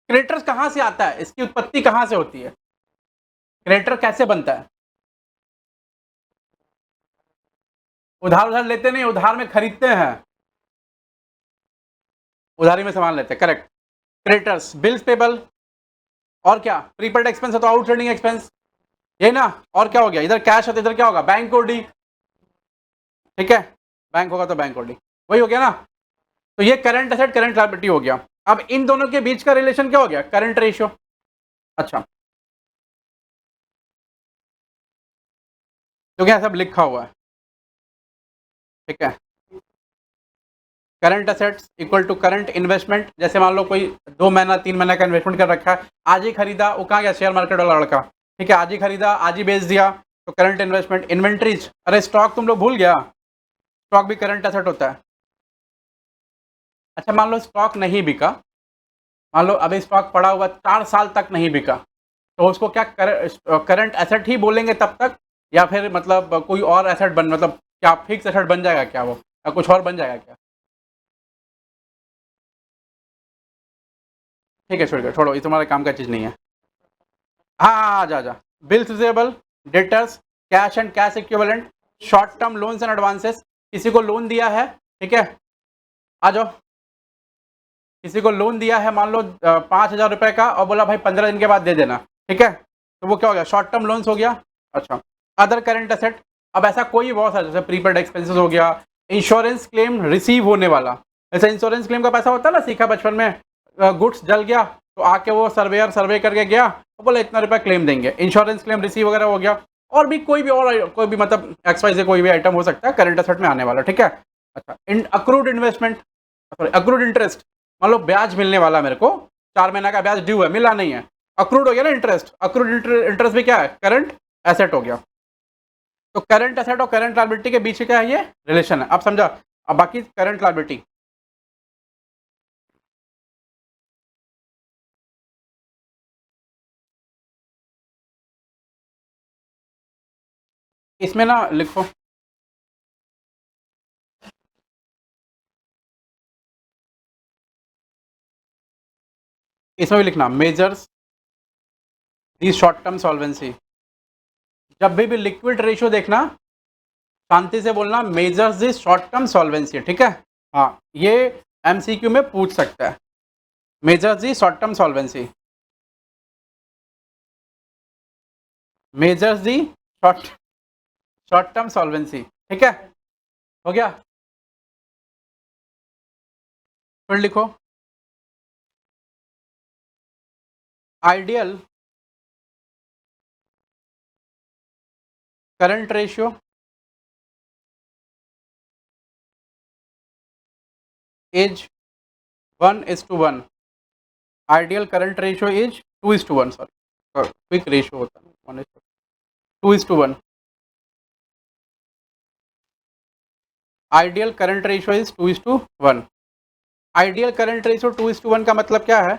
क्रेडिटर्स कहां से आता है, इसकी उत्पत्ति कहां से होती है, क्रेडिटर कैसे बनता है, उधार उधार लेते नहीं, उधार में खरीदते हैं, उधारी में सामान लेते हैं, करेक्ट। क्रेडिटर्स, बिल्स पेबल, और क्या, प्रीपेड एक्सपेंस है तो आउटस्टैंडिंग एक्सपेंस, यही ना। और क्या हो गया, इधर कैश है तो इधर क्या होगा, बैंक ओडी, ठीक है, बैंक होगा तो बैंक ओडी, वही हो गया ना। तो ये करंट एसेट करंट लायबिलिटी हो गया। अब इन दोनों के बीच का रिलेशन क्या हो गया, करंट रेशियो। अच्छा, तो क्या सब लिखा हुआ है, ठीक है। Current assets equal to current investment, जैसे मान लो कोई 2 महीना 3 महीना का इन्वेस्टमेंट कर रखा है, आज ही खरीदा, वो कहाँ गया, शेयर मार्केट वाला लड़का, ठीक है, आज ही खरीदा आज ही बेच दिया, तो करंट इन्वेस्टमेंट। इन्वेंट्रीज, अरे स्टॉक तुम लोग भूल गया, स्टॉक भी करंट एसेट होता है। अच्छा, मान लो स्टॉक नहीं बिका, मान लो अभी स्टॉक पड़ा हुआ 4 साल तक नहीं बिका, तो उसको क्या करंट एसेट ही बोलेंगे तब तक, या फिर मतलब कोई और एसेट बन, मतलब क्या फिक्स एसेट बन जाएगा क्या वो, या कुछ और बन जाएगा क्या। ठीक है, छोड़ छोड़ो, ये तुम्हारे काम का चीज़ नहीं है। हाँ हाँ, जा जा, bills receivable, debtors, cash and cash equivalent, short term loans and advances, किसी को लोन दिया है, ठीक है, आ जाओ, किसी को लोन दिया है मान लो 5,000 रुपए का, और बोला भाई 15 दिन के बाद दे देना, ठीक है, तो वो क्या हो गया, शॉर्ट टर्म लोन्स हो गया। अच्छा, अदर करंट एसेट, अब ऐसा कोई बहुत सारा, जैसे प्रीपेड एक्सपेंसेस हो गया, इंश्योरेंस क्लेम रिसीव होने वाला, जैसे इंश्योरेंस क्लेम का पैसा होता है ना, सीखा बचपन में, गुड्स जल गया तो आके वो सर्वेयर सर्वे करके गया तो बोला इतना रुपया क्लेम देंगे, इंश्योरेंस क्लेम रिसीव वगैरह हो गया। और भी कोई भी मतलब एक्स वाई से कोई भी आइटम हो सकता है करंट एसेट में आने वाला, ठीक है। अच्छा, accrued investment, sorry accrued interest, मान लो ब्याज मिलने वाला मेरे को, 4 महीना का ब्याज ड्यू है, मिला नहीं है, अक्रूड हो गया ना इंटरेस्ट, अक्रूड इंटरेस्ट भी क्या है, करंट एसेट हो गया। तो करंट एसेट और करंट लायबिलिटी के बीच क्या है, ये रिलेशन है, आप समझा। अब बाकी करंट लायबिलिटी, इसमें ना लिखो, इसमें भी लिखना मेजर्स दी शॉर्ट टर्म सॉल्वेंसी, जब भी लिक्विड रेशियो देखना, शांति से बोलना मेजर्स दी शॉर्ट टर्म सॉल्वेंसी, ठीक है। हाँ, ये एमसीक्यू में पूछ सकता है, मेजर्स दी शॉर्ट टर्म सॉल्वेंसी, मेजर्स दी शॉर्ट शॉर्ट टर्म सॉल्वेंसी, ठीक है, हो गया। फिर लिखो, ideal current ratio is 1:1, ideal current ratio is 2:1, sorry quick ratio होता है 2:1, ideal current ratio is 2:1। Ideal current ratio 2:1 का मतलब क्या है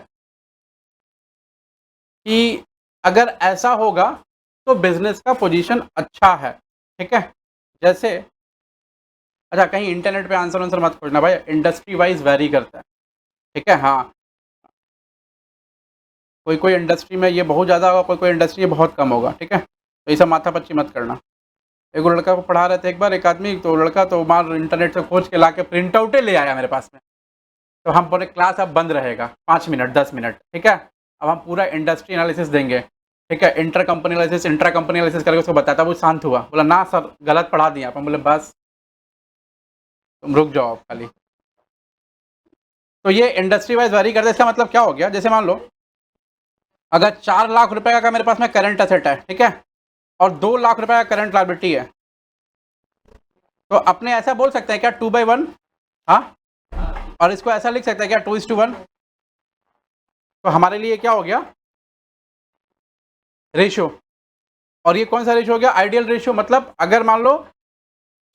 कि अगर ऐसा होगा तो बिजनेस का पोजीशन अच्छा है, ठीक है। जैसे, अच्छा कहीं इंटरनेट पे आंसर आंसर मत खोजना भाई, इंडस्ट्री वाइज वेरी करता है, ठीक है। हाँ, कोई कोई इंडस्ट्री में ये बहुत ज़्यादा होगा, कोई कोई इंडस्ट्री में बहुत कम होगा, ठीक है, तो ये सब माथापच्ची मत करना। एक लड़का को पढ़ा रहे थे एक बार, एक आदमी, तो लड़का तो मार इंटरनेट से खोज के ला के प्रिंट आउटे ले आया मेरे पास में, तो हम बोले क्लास अब बंद रहेगा 5 मिनट 10 मिनट, ठीक है। अब हम पूरा इंडस्ट्री एनालिसिस देंगे, ठीक है, inter company analysis intra company analysis करके उसको बताता, वो शांत हुआ, बोला ना सर गलत पढ़ा दिया आप, हम बोले बस तुम रुक जाओ खाली। तो ये इंडस्ट्री वाइज वेरी करता है, इसका मतलब क्या हो गया, जैसे मान लो अगर 4 लाख रुपए का मेरे पास में करंट एसेट है, ठीक है, और 2 लाख रुपए का करंट लायबिलिटी है, तो अपने ऐसा बोल सकते हैं क्या 2/1, हाँ, और इसको ऐसा लिख सकते हैं क्या 2:1। तो हमारे लिए क्या हो गया, रेशियो। और ये कौन सा रेशियो हो गया, आइडियल रेशियो। मतलब अगर मान लो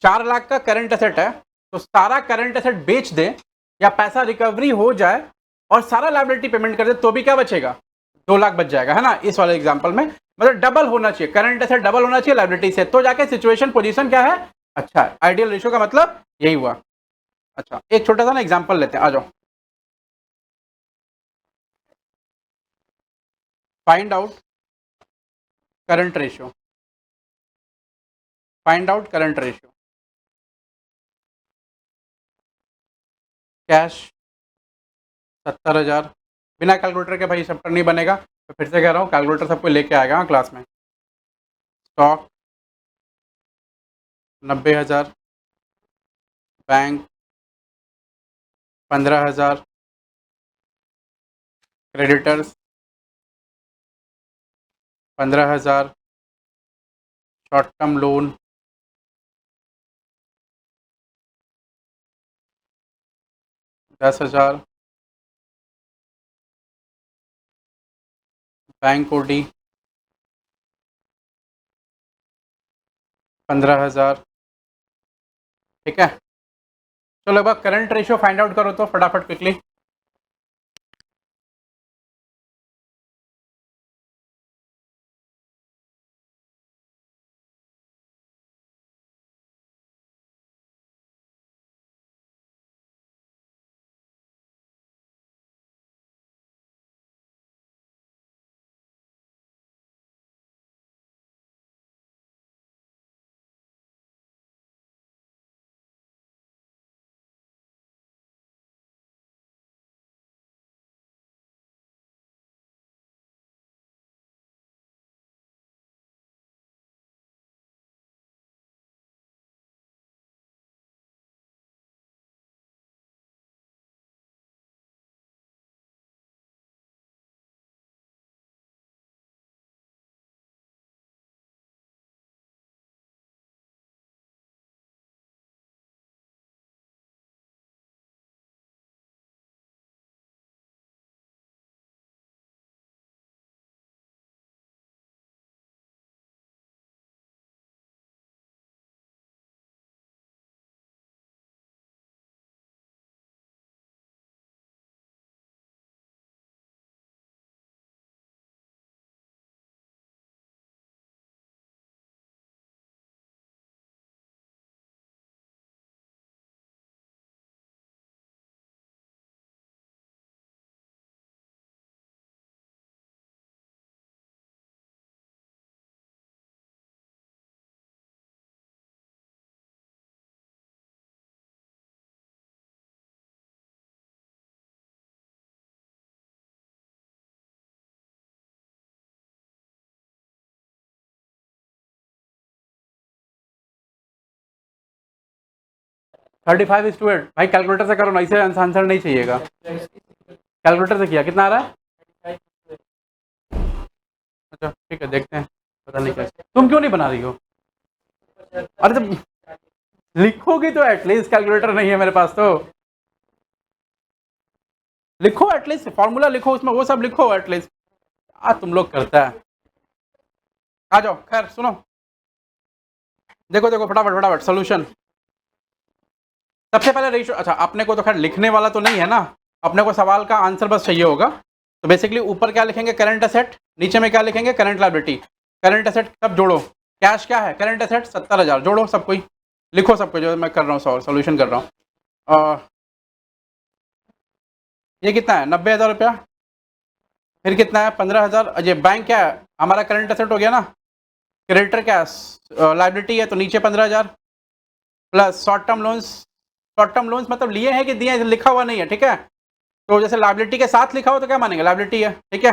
4 लाख का करंट एसेट है, तो सारा करंट एसेट बेच दे या पैसा रिकवरी हो जाए और सारा लायबिलिटी पेमेंट कर दे, तो भी क्या बचेगा, 2 लाख बच जाएगा, है ना। इस वाले एग्जाम्पल में मतलब डबल होना चाहिए, करंट एसेट डबल होना चाहिए लायबिलिटी से, तो जाके सिचुएशन पोजीशन क्या है, अच्छा है। आइडियल रेशियो का मतलब यही हुआ। अच्छा, एक छोटा सा ना एग्जाम्पल लेते हैं, आ जाओ। Find out current ratio, find out current ratio, cash 70,000, बिना कैलकुलेटर के भाई चैप्टर नहीं बनेगा, तो फिर से कह रहा हूँ कैलकुलेटर सबको लेके आएगा क्लास में। Stock 90,000, bank 15,000, creditors 15,000, short term loan 10,000, bank OD 15,000। ठीक है, चलो एक बार करंट रेशियो फाइंड आउट करो तो फटाफट quickly. Thirty five is to eight, भाई कैलकुलेटर से करो ना, इसे आंसर नहीं चाहिएगा। कैलकुलेटर से किया कितना आ रहा है? अच्छा ठीक है, देखते हैं, पता नहीं कैसे। तुम क्यों नहीं बना रही हो? अरे जब लिखोगी तो एटलीस्ट, कैलकुलेटर नहीं है मेरे पास तो लिखो एटलीस्ट, फॉर्मूला लिखो उसमें, वो सब लिखो एटलीस्ट। तुम लोग करता है। आ जाओ, खैर सुनो, देखो देखो फटाफट फटाफट सोल्यूशन। सबसे पहले रेशियो, अच्छा अपने को तो खैर लिखने वाला तो नहीं है ना, अपने को सवाल का आंसर बस चाहिए होगा। तो बेसिकली ऊपर क्या लिखेंगे? करंट एसेट, नीचे में क्या लिखेंगे? Current liability. करंट एसेट सब जोड़ो, कैश क्या है? करंट एसेट 70,000, जोड़ो सब कोई, लिखो सबको जो मैं कर रहा हूँ, सोल्यूशन कर रहा हूँ। ये कितना है? 90,000 रुपया। फिर कितना है? 15,000। अजय बैंक क्या है? हमारा करंट एसेट हो गया ना। क्रेडिटर क्या है? लाइबिलिटी है, तो नीचे 15,000 plus short term loans. Short term loans मतलब लिए हैं कि दिए हैं, लिखा हुआ नहीं है, ठीक है। तो जैसे लाइबिलिटी के साथ लिखा हो तो क्या मानेंगे? लाइबिलिटी है, ठीक है।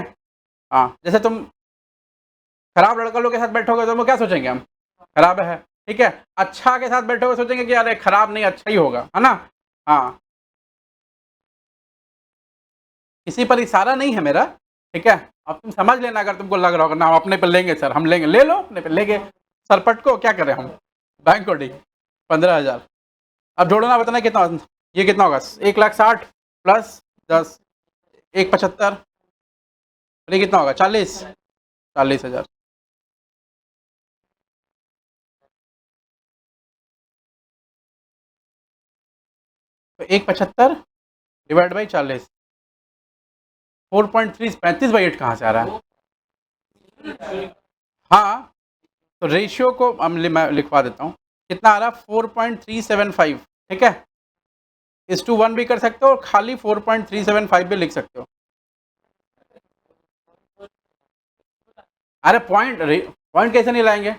हाँ, जैसे तुम खराब लड़का लोग के साथ बैठोगे तो वो क्या सोचेंगे? हम खराब है, ठीक है। अच्छा के साथ बैठोगे सोचेंगे कि अरे खराब नहीं, अच्छा ही होगा, है ना। हाँ, किसी पर इशारा नहीं है मेरा, ठीक है। अब तुम समझ लेना, अगर तुमको लग रहा होगा ना हम अपने पे लेंगे सर, हम लेंगे, ले लो अपने पे लेंगे। सरपट को क्या करें हम? बैंक को डी 15,000। अब जोड़ो ना, बताना कितना, ये कितना होगा? 1,60,000 प्लस 10, 1,75, ये कितना होगा? 40,000। तो 1,75 डिवाइड बाई 40, 4.3, 35/8 कहाँ से आ रहा है? हाँ, तो रेशियो को मैं लिखवा देता हूँ, कितना आ रहा है? 4.375, ठीक है। इस टू वन भी कर सकते हो और खाली 4.375 भी लिख सकते हो। अरे पॉइंट, पॉइंट कैसे नहीं लाएंगे?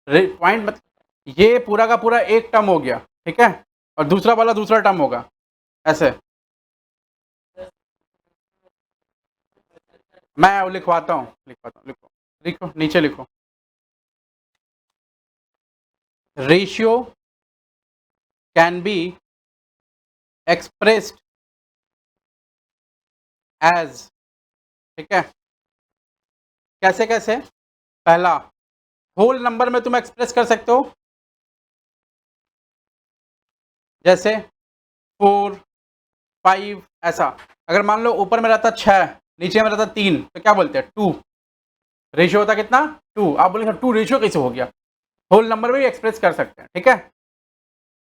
पॉइंट मतलब ये पूरा का पूरा एक टर्म हो गया, ठीक है, और दूसरा वाला दूसरा टर्म होगा, ऐसे। मैं वो लिखवाता हूँ, लिखो लिखो नीचे लिखो। Ratio can be expressed as, ठीक है, कैसे कैसे? पहला, होल नंबर में तुम एक्सप्रेस कर सकते हो, जैसे 4, 5 ऐसा। अगर मान लो ऊपर में रहता 6, नीचे में रहता 3, तो क्या बोलते हैं? 2। रेशियो होता कितना? 2। आप बोलेंगे 2 रेशियो कैसे हो गया? होल नंबर में भी एक्सप्रेस कर सकते हैं, ठीक है।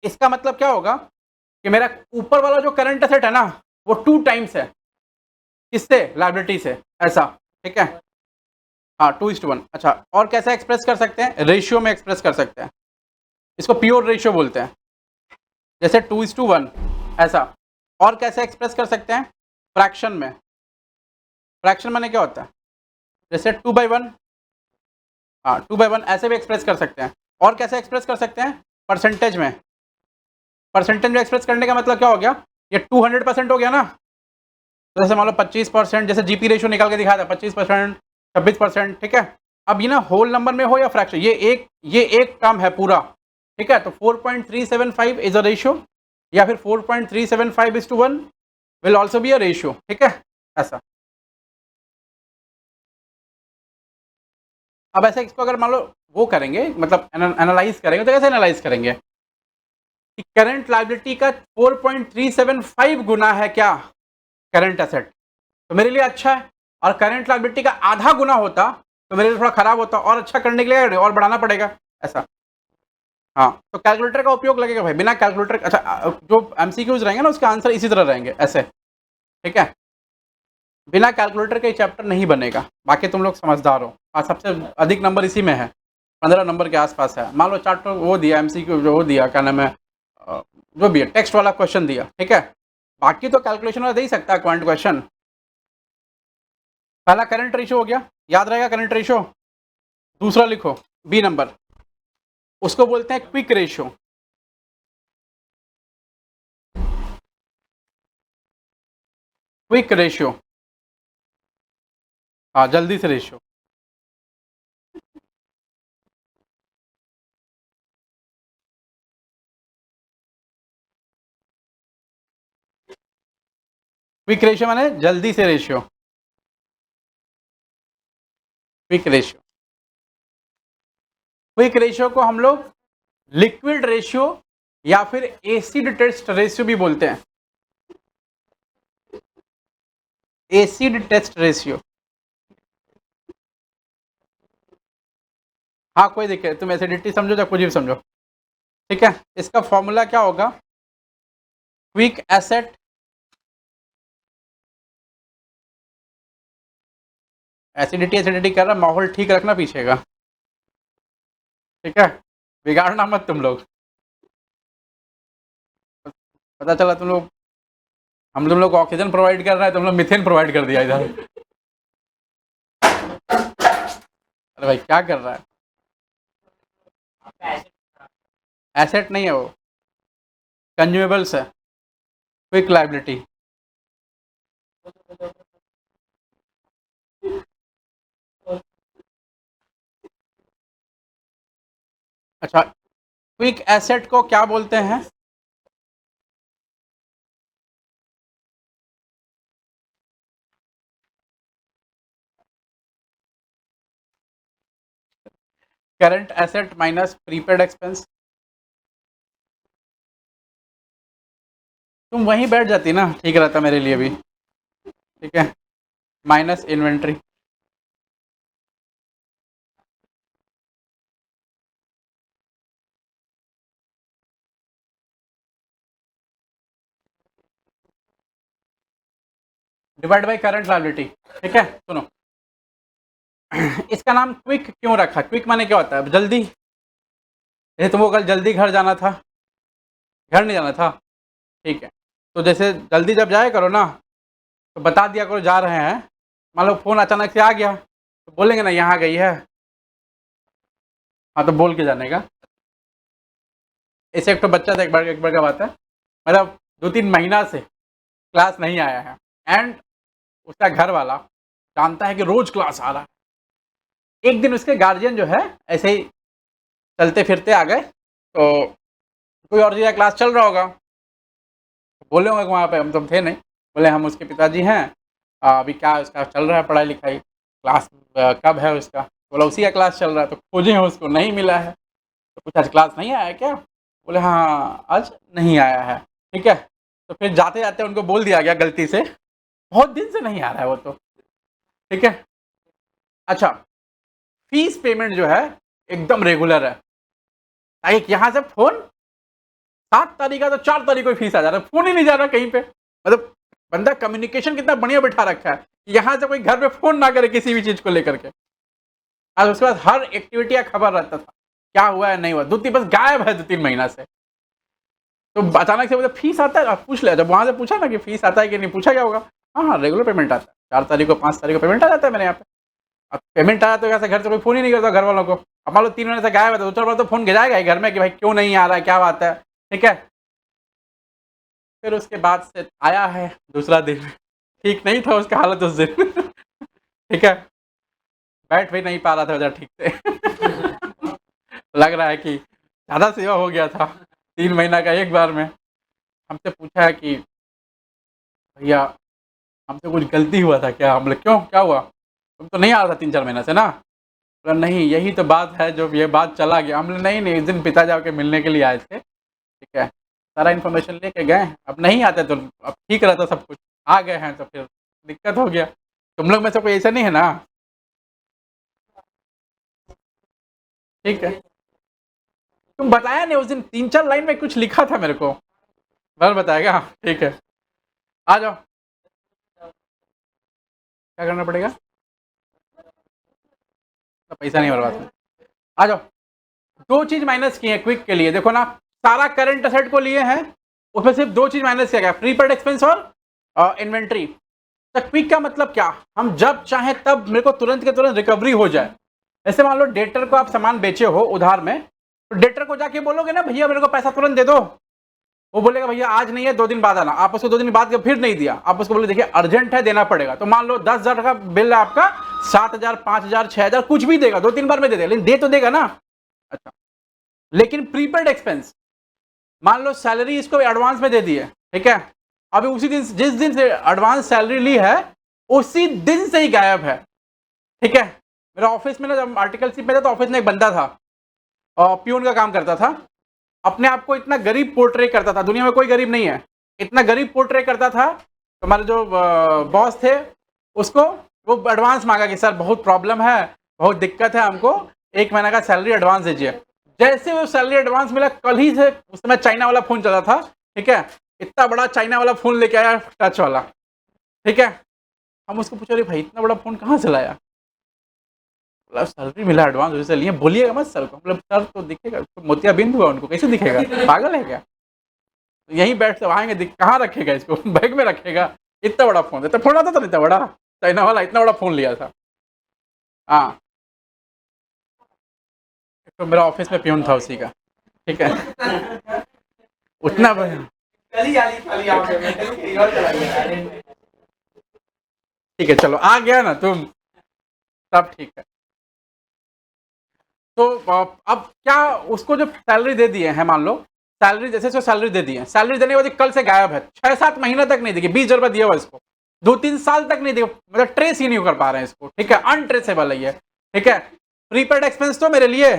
इसका मतलब क्या होगा कि मेरा ऊपर वाला जो करंट एसेट है ना, वो 2 टाइम्स है, किससे? लायबिलिटी से, ऐसा, ठीक है। हाँ, 2:1। अच्छा, और कैसे एक्सप्रेस कर सकते हैं? रेशियो में एक्सप्रेस कर सकते हैं, इसको प्योर रेशियो बोलते हैं, जैसे 2:1 ऐसा। और कैसे एक्सप्रेस कर सकते हैं? फ्रैक्शन में। फ्रैक्शन माने क्या होता है? जैसे 2/1, हाँ 2/1 ऐसे भी एक्सप्रेस कर सकते हैं। और कैसे एक्सप्रेस कर सकते हैं? परसेंटेज में। परसेंटेज में एक्सप्रेस करने का मतलब क्या हो गया? ये 200% हो गया ना, तो जैसे मान लो 25%, जैसे जीपी रेशियो निकाल के दिखाया था, 25%, 26%, ठीक है। अब ये ना होल नंबर में हो या फ्रैक्शन, ये एक टर्म है पूरा, ठीक है। तो 4.375 इज अ रेशियो, या फिर 4.375:1 will also be a ratio, ठीक है, ऐसा। अब ऐसे इसको अगर मान लो वो करेंगे, मतलब एनालाइज करेंगे, तो कैसे एनालाइज करेंगे कि करंट लायबिलिटी का 4.375 गुना है क्या करंट एसेट, तो मेरे लिए अच्छा है। और करंट लायबिलिटी का आधा गुना होता तो मेरे लिए थोड़ा खराब होता, और अच्छा करने के लिए और बढ़ाना पड़ेगा, ऐसा। हाँ, तो कैलकुलेटर का उपयोग लगेगा भाई, बिना कैलकुलेटर, अच्छा जो एमसीक्यूज रहेंगे ना, उसके आंसर इसी तरह रहेंगे, ऐसे, ठीक है। बिना कैलकुलेटर के चैप्टर नहीं बनेगा, बाकी तुम लोग समझदार हो। और सबसे अधिक नंबर इसी में है, 15 नंबर के आसपास है। मान लो चार्ट वो दिया, एमसीक्यू जो वो दिया, क्या नाम है, जो भी है टेक्स्ट वाला क्वेश्चन दिया, ठीक है। बाकी तो कैलकुलेशन वाला दे ही सकता है क्वांट क्वेश्चन। पहला करंट रेशियो हो गया, याद रहेगा करंट रेशियो। दूसरा लिखो, बी नंबर, उसको बोलते हैं क्विक रेशियो। क्विक रेशियो, हाँ जल्दी से रेशियो। क्विक रेशियो माने जल्दी से ratio, quick ratio. Quick ratio को हम लोग लिक्विड रेशियो या फिर एसिड टेस्ट रेशियो भी बोलते हैं, एसिड टेस्ट रेशियो। हाँ कोई दिक्कत, तुम एसिडिटी समझो या कुछ भी समझो, ठीक है। इसका फॉर्मूला क्या होगा? क्विक एसेट एसिडिटी एसिडिटी कर रहा, माहौल ठीक रखना पीछे का, ठीक है, बिगाड़ना मत तुम लोग। पता चला तुम लोग, हम तुम लोग को ऑक्सीजन प्रोवाइड कर रहा है, तुम लोग मिथेन प्रोवाइड कर दिया इधर। अरे भाई क्या कर रहा है? एसेट नहीं है वो, कंज्यूमेबल्स है, क्विक लाइबिलिटी। अच्छा, क्विक एसेट को क्या बोलते हैं? Current asset minus prepaid expense. तुम वहीं बैठ जाती ना, ठीक रहता मेरे लिए भी, ठीक है, minus inventory. Divide by current liability, ठीक है। सुनो, इसका नाम क्विक क्यों रखा? क्विक माने क्या होता है? जल्दी। जैसे तुमको कल जल्दी घर जाना था, घर नहीं जाना था, ठीक है, तो जैसे जल्दी जब जाया करो ना, तो बता दिया करो जा रहे हैं। मान लो फोन अचानक से आ गया, तो बोलेंगे ना यहाँ गई है, हाँ तो बोल के जाने का। ऐसे एक तो बच्चा था, एक बार का बात है, मतलब 2-3 महीना से क्लास नहीं आया है, एंड उसका घर वाला जानता है कि रोज क्लास आ रहा है। एक दिन उसके गार्जियन जो है ऐसे ही चलते फिरते आ गए, तो कोई और जगह क्लास चल रहा होगा, बोले होंगे वहाँ पे, हम तो थे नहीं, बोले हम उसके पिताजी हैं, अभी क्या उसका चल रहा है पढ़ाई लिखाई, क्लास कब है उसका, बोला उसी का क्लास चल रहा है, तो खोजे हैं उसको नहीं मिला है, तो पूछा आज क्लास नहीं आया क्या, बोले हाँ आज नहीं आया है। ठीक है, तो फिर जाते जाते उनको बोल दिया गया गलती से, बहुत दिन से नहीं आ रहा है वो तो। ठीक है, अच्छा, फीस पेमेंट जो है एकदम रेगुलर है, एक यहाँ से फोन 7 तारीख का तो 4 तारीख को फीस आ जा रहा है, फोन ही नहीं जा रहा कहीं पे, मतलब बंदा कम्युनिकेशन कितना बढ़िया बैठा रखा है, यहाँ से कोई घर पे फोन ना करे किसी भी चीज को लेकर के। आज उसके बाद हर एक्टिविटी का खबर रहता था, क्या हुआ है नहीं हुआ, 2-3 बस गायब है 2-3 महीना से। तो अचानक से बोले फीस आता है, पूछ लिया, जब वहां से पूछा ना कि फीस आता है कि नहीं, पूछा क्या होगा, हाँ हाँ रेगुलर पेमेंट आता है, 4 तारीख को 5 तारीख को पेमेंट आ जाता है मेरे यहाँ पे। अब पेमेंट आया तो ऐसे घर से कोई फोन ही नहीं करता घर वालों को, अब मान लो 3 महीने से गायब है तो 2-4 बार तो फोन गिराएगा ही घर में कि भाई क्यों नहीं आ रहा है, क्या बात है। ठीक है, फिर उसके बाद से आया है दूसरा दिन, ठीक नहीं था उसका हालत उस दिन। ठीक है, बैठ भी नहीं पा रहा था उधर ठीक से। लग रहा है कि ज़्यादा सेवा हो गया था 3 महीना का एक बार में। हमसे पूछा है कि भैया हमसे कुछ गलती हुआ था क्या, हम बोले क्यों क्या हुआ, तुम तो नहीं आ रहा था 3-4 महीने से ना, बोला नहीं यही तो बात है जो ये बात चला गया। हम बोले नहीं नहीं, इस दिन पिताजी आपके मिलने के लिए आए थे, ठीक है, सारा इन्फॉर्मेशन लेके गए, अब नहीं आते तो अब ठीक रहता सब कुछ, आ गए हैं तो फिर दिक्कत हो गया। तुम लोग में से कोई ऐसा नहीं है ना? ठीक है, तुम बताया नहीं उस दिन 3-4 लाइन में कुछ लिखा था मेरे को, बल बताएगा, ठीक है, आ जाओ, क्या करना पड़ेगा, तो पैसा नहीं बर्बाद, आ जाओ। 2 चीज माइनस की है क्विक के लिए, देखो ना, सारा करंट असेट को लिए हैं, उसमें सिर्फ 2 चीज माइनस किया गया, प्रीपेड एक्सपेंस और इन्वेंट्री। तो क्विक का मतलब क्या, हम जब चाहे तब मेरे को तुरंत के तुरंत रिकवरी हो जाए। ऐसे मान लो डेटर को आप सामान बेचे हो उधार में, तो डेटर को जाके बोलोगे ना भैया मेरे को पैसा तुरंत दे दो, वो बोलेगा भैया आज नहीं है 2 दिन बाद आना, आप उसको 2 दिन बाद फिर नहीं दिया, आप उसको बोले देखिए अर्जेंट है देना पड़ेगा, तो मान लो 10,000 का बिल है आपका, 7,000 5,000 6,000 कुछ भी देगा, 2-3 बार में दे देगा, लेकिन दे तो देगा ना। अच्छा, लेकिन प्रीपेड एक्सपेंस, मान लो सैलरी इसको एडवांस में दे दी है, ठीक है, अभी उसी दिन जिस दिन से एडवांस सैलरी ली है उसी दिन से ही गायब है। ठीक है, मेरा ऑफिस में ना जब आर्टिकल शिप में था तो ऑफिस में एक बंदा था और प्यून का काम करता था, अपने आप को इतना गरीब पोर्ट्रे करता था, दुनिया में कोई गरीब नहीं है, इतना गरीब पोर्ट्रे करता था, तो हमारे जो बॉस थे उसको वो एडवांस मांगा कि सर बहुत प्रॉब्लम है, बहुत दिक्कत है, हमको 1 महीना का सैलरी एडवांस दीजिए। जैसे वो सैलरी एडवांस मिला, कल ही से उस समय चाइना वाला फोन चला था, ठीक है, इतना बड़ा चाइना वाला फोन लेके आया टच वाला, ठीक है, हम उसको पूछा अरे भाई इतना बड़ा फोन कहाँ से लाया, सैलरी मिला एडवांस वैसे लिए, बोलिएगा मत सर को, मतलब सर तो दिखेगा तो मोतियाबिंद हुआ उनको कैसे दिखेगा, पागल है क्या, तो यहीं बैठ सब आएंगे, कहाँ रखेगा इसको, बैग में रखेगा, इतना बड़ा फोन, इतना फोन आता था, इतना बड़ा चाइना वाला इतना बड़ा फोन लिया था। हाँ, तो मेरा ऑफिस में प्यून था उसी का, ठीक है, उतना ठीक है, चलो आ गया ना तुम, सब ठीक है। तो अब क्या, उसको जो सैलरी दे दिए हैं, मान लो सैलरी जैसे उसको सैलरी दे दी है, सैलरी देने के बाद कल से गायब है, 6-7 महीने तक नहीं देगी, 20 रुपये दिया हुआ इसको, 2-3 साल तक नहीं दिया, मतलब ट्रेस ही नहीं कर पा रहे हैं इसको, ठीक है, अनट्रेसेबल है ये, ठीक है। प्रीपेड एक्सपेंस तो मेरे लिए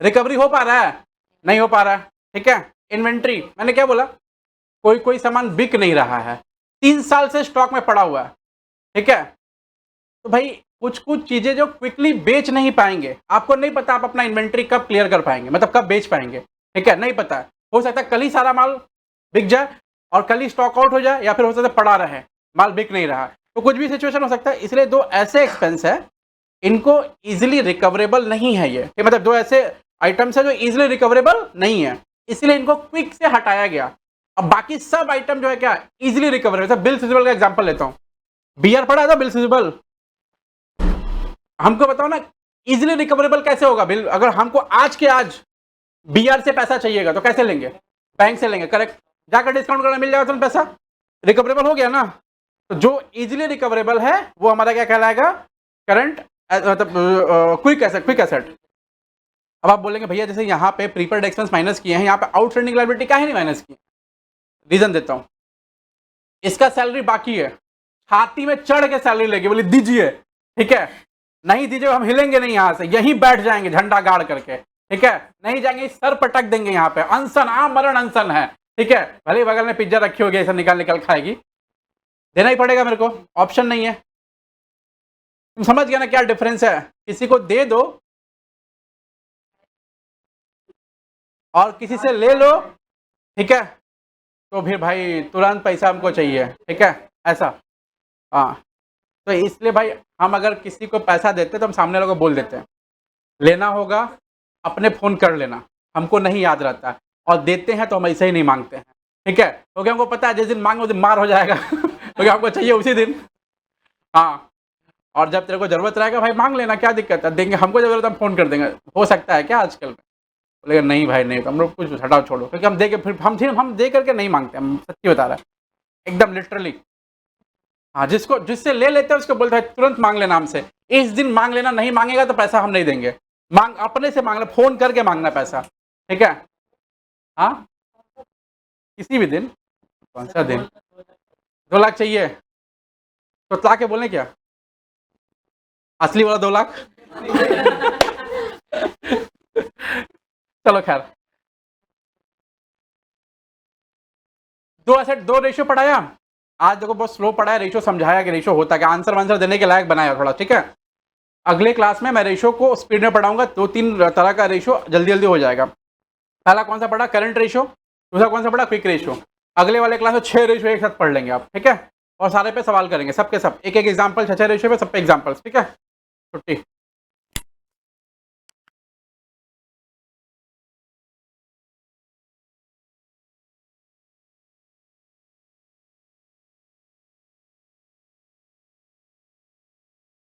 रिकवरी हो पा रहा है, नहीं हो पा रहा है, ठीक है। इन्वेंट्री, मैंने क्या बोला, कोई कोई सामान बिक नहीं रहा है, 3 साल से स्टॉक में पड़ा हुआ है, ठीक है, तो भाई कुछ कुछ चीजें जो क्विकली बेच नहीं पाएंगे, आपको नहीं पता आप अपना इन्वेंट्री कब क्लियर कर पाएंगे, मतलब कब बेच पाएंगे, ठीक है, नहीं पता है, हो सकता है कल ही सारा माल बिक जाए और कल ही स्टॉक आउट हो जाए, या फिर हो सकता है पड़ा रहे, माल बिक नहीं रहा, तो कुछ भी सिचुएशन हो सकता है। इसलिए 2 ऐसे एक्सपेंस है, इनको इजिली रिकवरेबल नहीं है ये, मतलब 2 ऐसे आइटम्स है जो इजिली रिकवरेबल नहीं है, इसलिए इनको क्विक से हटाया गया। अब बाकी सब आइटम जो है क्या इजिली रिकवरेबल, बिल सिजिबल का एग्जांपल लेता हूं, बीआर पड़ा था बिल सिजिबल, हमको बताओ ना इजिली रिकवरेबल कैसे होगा बिल, अगर हमको आज के आज बीआर से पैसा चाहिएगा तो कैसे लेंगे, बैंक से लेंगे, करेक्ट, जाकर डिस्काउंट करना मिल जाएगा तुरंत पैसा, रिकवरेबल हो गया ना। तो जो इजीली रिकवरेबल है वो हमारा क्या कहलाएगा, करंट मतलब क्विक एसेट। अब आप बोलेंगे भैया जैसे यहाँ पे प्रीपेड एक्सपेंस माइनस किए हैं, यहाँ पे आउटस्टैंडिंग लायबिलिटी काहे नहीं माइनस की? रीजन देता हूँ, इसका सैलरी बाकी है, छाती में चढ़ के सैलरी लेके बोली दीजिए, ठीक है, नहीं दीजिए हम हिलेंगे नहीं यहाँ से, यहीं बैठ जाएंगे झंडा गाड़ करके, ठीक है, नहीं जाएंगे, सर पटक देंगे यहाँ पे, अनशन आमरण अनशन है, ठीक है, भले बगल में पिज्जा रखी होगी ऐसा निकाल निकाल खाएगी, देना ही पड़ेगा मेरे को, ऑप्शन नहीं है। तुम समझ गया ना क्या डिफरेंस है? किसी को दे दो और किसी से ले लो, ठीक है, तो फिर भाई तुरंत पैसा हमको चाहिए, ठीक है, ऐसा। हाँ, तो इसलिए भाई हम अगर किसी को पैसा देते तो हम सामने वाले को बोल देते हैं लेना होगा अपने फ़ोन कर लेना, हमको नहीं याद रहता है, और देते हैं तो हम ऐसे ही नहीं मांगते हैं, ठीक है, क्योंकि हमको पता है जिस दिन मांगो उस दिन मार हो जाएगा क्योंकि हमको चाहिए उसी दिन। हाँ, और जब तेरे को ज़रूरत रहेगा भाई मांग लेना, क्या दिक्कत है, देंगे, हमको ज़रूरत हम फ़ोन कर देंगे, हो सकता है क्या आजकल में? बोलेगा नहीं भाई नहीं, हम लोग कुछ हटाओ छोड़ो, क्योंकि हम दे के फिर हम दे करके नहीं मांगते, हम सच्ची बता रहे हैं एकदम लिटरली। हाँ, जिससे ले लेते हैं उसको बोलते हैं तुरंत मांग लेना हमसे, इस दिन मांग लेना, नहीं मांगेगा तो पैसा हम नहीं देंगे, मांग अपने से मांगना, फोन करके मांगना पैसा, ठीक है। हाँ, किसी भी दिन, कौन सा दिन? 2 लाख चाहिए तो ला के बोले क्या असली वाला 2 लाख चलो खैर, 2 रेशियो पढ़ाया आज, देखो बहुत स्लो पढ़ा है, रेशियो समझाया कि रेशियो होता क्या, आंसर वांसर देने के लायक बनाया थोड़ा, ठीक है। अगले क्लास में मैं रेशियो को स्पीड में पढ़ाऊंगा, 2-3 तरह का रेशियो जल्दी जल्दी हो जाएगा। पहला कौन सा पढ़ा? Current ratio. दूसरा कौन सा पढ़ा? Quick ratio. अगले वाले क्लास में 6 रेशियो एक साथ पढ़ लेंगे आप, ठीक है, और सारे पे सवाल करेंगे, सबके सब एक एक एग्जाम्पल, 6 रेशियो पे सब पे एग्जाम्पल्स, ठीक है। छुट्टी।